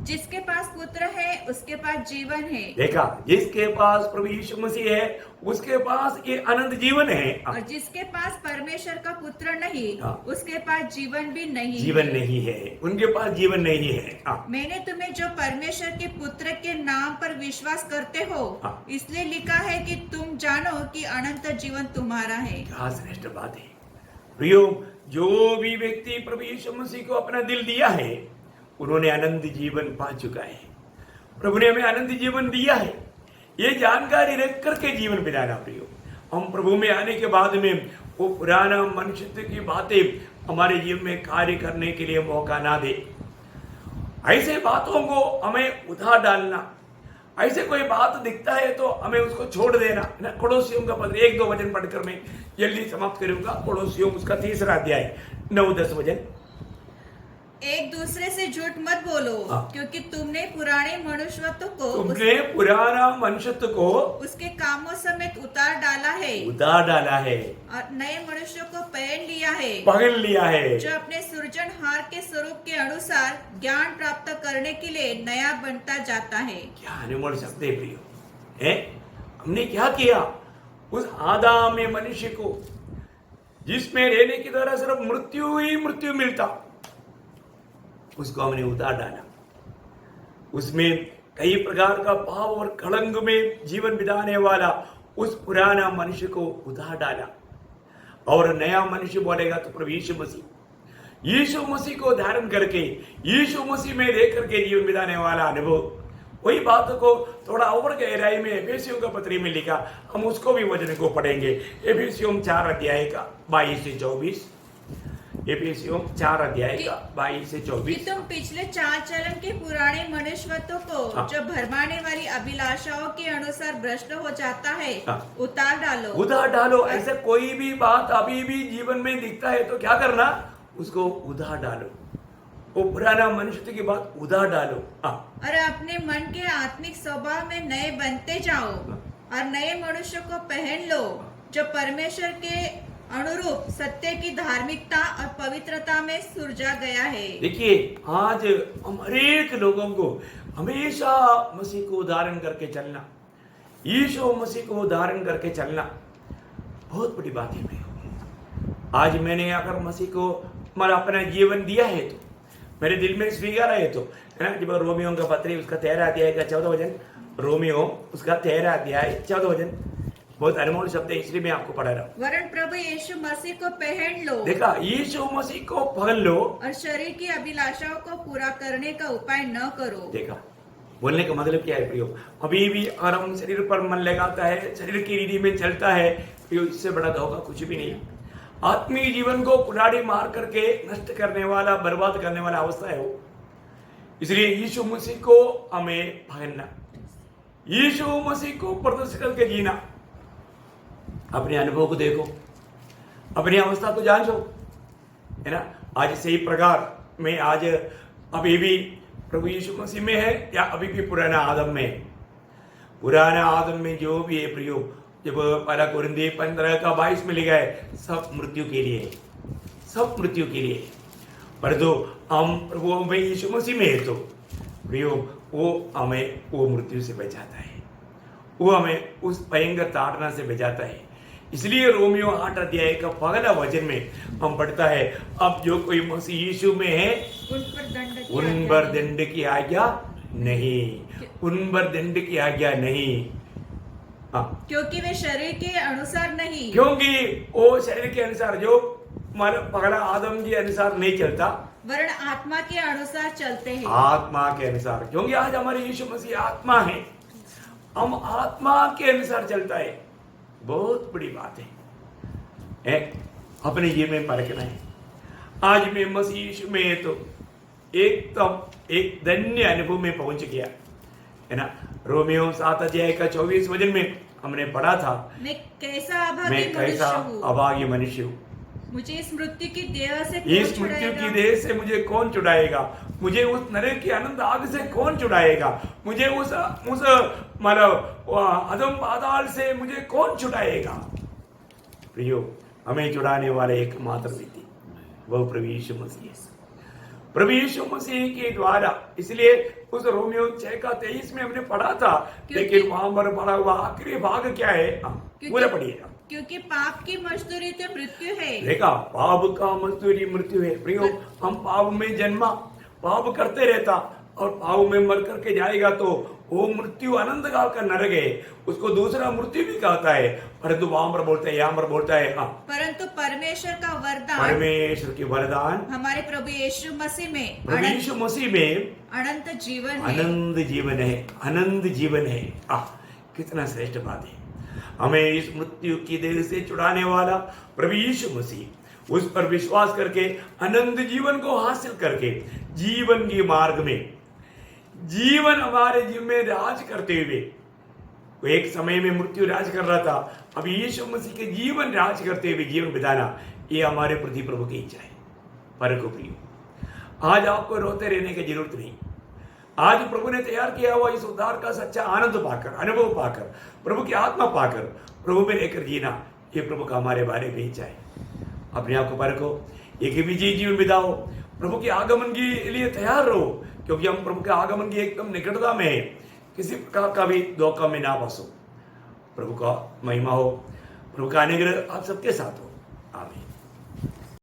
जिसके पास पुत्र है उसके पास जीवन है।
देखा, जिसके पास प्रभु यीशु मसीह है उसके पास ये अनंत जीवन है।
और जिसके पास परमेश्वर का पुत्र नहीं, उसके पास जीवन भी नहीं,
जीवन नहीं है, उनके पास जीवन नहीं है।
मैंने तुम्हें जो परमेश्वर के पुत्र के नाम पर विश्वास करते हो, इसलिए लिखा है कि तुम जानो कि अनंत जीवन तुम्हारा है।
क्या श्रेष्ठ बात है प्रियो। जो भी व्यक्ति प्रभु यीशु मसीह को अपना दिल दिया है, उन्होंने अनंत जीवन पा चुका है। प्रभु ने हमें अनंत जीवन दिया है, ये जानकारी रख करके जीवन बिताना प्रियो। हम प्रभु में आने के बाद में वो पुराना मनुष्यत्व की बातें हमारे जीवन में कार्य करने के लिए मौका ना दे। ऐसे बातों को हमें उधार डालना, ऐसे कोई बात दिखता है तो हमें उसको छोड़ देना। कोलोसियों का पत्र 1-2 वचन पढ़कर मैं जल्दी समाप्त करूंगा। कोलोसियों उसका 3 अध्याय 9-10 वचन।
एक दूसरे से झूठ मत बोलो, क्योंकि तुमने पुराने मनुष्यत्व को उसके कामों समेत उतार डाला है और नए मनुष्य को पहन लिया है, जो अपने सृजनहार के स्वरूप के अनुसार ज्ञान प्राप्त करने के लिए नया बनता जाता है।
क्या अनमोल शब्द है प्रियो है। हमने क्या किया? उस आदम में मनुष्य को, जिसमें रहने के द्वारा सिर्फ मृत्यु ही मृत्यु मिलता, उसको हमने उतार डाला। उसमें कई प्रकार का पाप और कलंक में जीवन बिताने वाला उस पुराना मनुष्य को उतार डाला, और नया मनुष्य बोलेगा तो प्रभु यीशु मसीह, यीशु मसीह को धारण करके यीशु मसीह में रह करके जीवन बिताने वाला अनुभव। वही बात को थोड़ा और गहराई में एफेसियों का पत्री में लिखा, हम उसको भी वचन को पढ़ेंगे। एफेसियों 4 अध्याय का 22 से 24। एफेसियों 4 अध्याय का 22 से 24।
कि तुम पिछले चाल चलन के पुराने मनुष्यत्व को, जो भरमाने वाली अभिलाषाओं के अनुसार भ्रष्ट हो जाता है, उतार डालो। ऐसे कोई भी बात अभी भी जीवन में दिखता है तो क्या करना? उसको उतार डालो। वो पुराना मनुष्य की बात उतार डालो। और अपने मन के आत्मिक स्वभाव में नए बनते जाओ, और नए मनुष्य को पहन लो, जो परमेश्वर के अनुरूप सत्य की धार्मिकता और पवित्रता में सुरजा गया है।
देखिए, आज हम हरेक लोगों को हमेशा मसीह को धारण करके चलना, यीशु मसीह को धारण करके चलना बहुत बड़ी बात है। आज मैंने अगर मसीह को हमारा अपना जीवन दिया है तो मेरे दिल में स्वीकार है तो, है ना। जब रोमियो का पत्र उसका 13 अध्याय का 14 वचन, रोमियो उसका 13 अध्याय 14 वचन बहुत अनमोल शब्द है, इसलिए मैं आपको पढ़ा रहा हूँ।
वरन प्रभु यीशु मसीह को पहन लो।
देखा, यीशु मसीह को पहन लो
और शरीर की अभिलाषाओं को पूरा करने का उपाय न करो।
देखा, बोलने का मतलब क्या है प्रियो? अभी भी अगर हम शरीर पर मन लगाता है, शरीर की रीति में चलता है प्रियो, इससे बड़ा धोखा कुछ भी नहीं। आत्मीय जीवन को कुल्हाड़ी मार करके नष्ट करने वाला, बर्बाद करने वाला अवस्था है वो। इसलिए यीशु मसीह को हमें पहनना, यीशु मसीह को प्रदर्शित करके जीना। अपने अनुभव को देखो, अपनी अवस्था को जांचो, है ना। आज सही प्रकार में आज अभी भी प्रभु यीशु मसीह में है या अभी भी पुराना आदम में? पुराना आदम में जो भी है प्रियो, जब 1 कोरिन्थी 15 का 22 में लिखा है, सब मृत्यु के लिए, सब मृत्यु के लिए। पर जो हम प्रभु में यीशु मसीह में है तो प्रियो, वो हमें वो मृत्यु से बचाता है, वो हमें उस भयंकर ताड़ना से बचाता है। इसलिए रोमियो 8 अध्याय का पहला वचन में हम पढ़ता है, अब जो कोई मसीह यीशु में है उन पर दंड की आज्ञा नहीं, उन पर दंड की आज्ञा नहीं। हाँ,
क्योंकि वे शरीर के अनुसार नहीं,
क्योंकि वो शरीर के अनुसार जो हमारा पहला आदम के अनुसार नहीं चलता,
वरन आत्मा के अनुसार चलते हैं।
आत्मा के अनुसार, क्योंकि आज हमारे यीशु मसीह आत्मा है, हम आत्मा के अनुसार चलता है। बहुत बड़ी बात है, अपने जीवन में परखना है। आज मैं मसीह यीशु में है तो एकदम एक धन्य अनुभव में पहुंच गया है ना। रोमियो 7 अध्याय का 24 वचन में हमने पढ़ा था,
मैं कैसा
अभागी मनुष्य हूँ,
मुझे इस मृत्यु की देह से
इस मृत्यु की देह से मुझे कौन छुड़ाएगा, मुझे उस नरक की अनंत आग से कौन छुड़ाएगा, मुझे उस मतलब अधम पाताल से मुझे कौन छुड़ाएगा। प्रियो, हमें छुड़ाने वाले एकमात्र व्यक्ति वो प्रभु यीशु मसीह है, प्रभु यीशु मसीह के द्वारा। इसलिए उस रोमियो 6 का 23 में हमने पढ़ा था, लेकिन वहां पर पढ़ा हुआ आखिरी भाग क्या है, पूरा पढ़िएगा।
क्योंकि पाप की मजदूरी तो मृत्यु है।
देखा, पाप का मजदूरी मृत्यु है। प्रियो, हम पाप में जन्मा, पाप करते रहता और पाप में मर करके जाएगा तो वो मृत्यु अनंत काल का नरक है, उसको दूसरा मृत्यु भी कहता है। परंतु वहां पर बोलता है, यहाँ पर बोलता है, हाँ,
परंतु परमेश्वर का वरदान,
परमेश्वर की वरदान
हमारे प्रभु यीशु मसीह में,
प्रभु यीशु मसीह में
अनंत जीवन है।
अनंत जीवन है, अनंत जीवन है। कितना श्रेष्ठ बात है। हमें इस मृत्यु की देह से छुड़ाने वाला प्रभु यीशु मसीह, उस पर विश्वास करके अनंत जीवन को हासिल करके जीवन के मार्ग में जीवन हमारे जीवन में राज करते हुए, वो एक समय में मृत्यु राज कर रहा था, अब यीशु मसीह के जीवन राज करते हुए जीवन बिताना, ये हमारे प्रति प्रभु की इच्छा है। पर को प्रियो, आज आपको रोते रहने की जरूरत नहीं। आज प्रभु ने तैयार किया हुआ इस उद्धार का सच्चा आनंद पाकर, अनुभव पाकर, प्रभु की आत्मा पाकर प्रभु में रहकर जीना, ये प्रभु का हमारे बारे में इच्छा है। अपने आप को परखो, एक विजयी जीवन बिताओ, प्रभु के आगमन के लिए तैयार रहो, क्योंकि हम प्रभु के आगमन की एकदम निकटता में है। किसी प्रकार का भी धोखा में ना फंसो। प्रभु का महिमा हो, प्रभु का अनुग्रह आप सबके साथ हो। आमीन।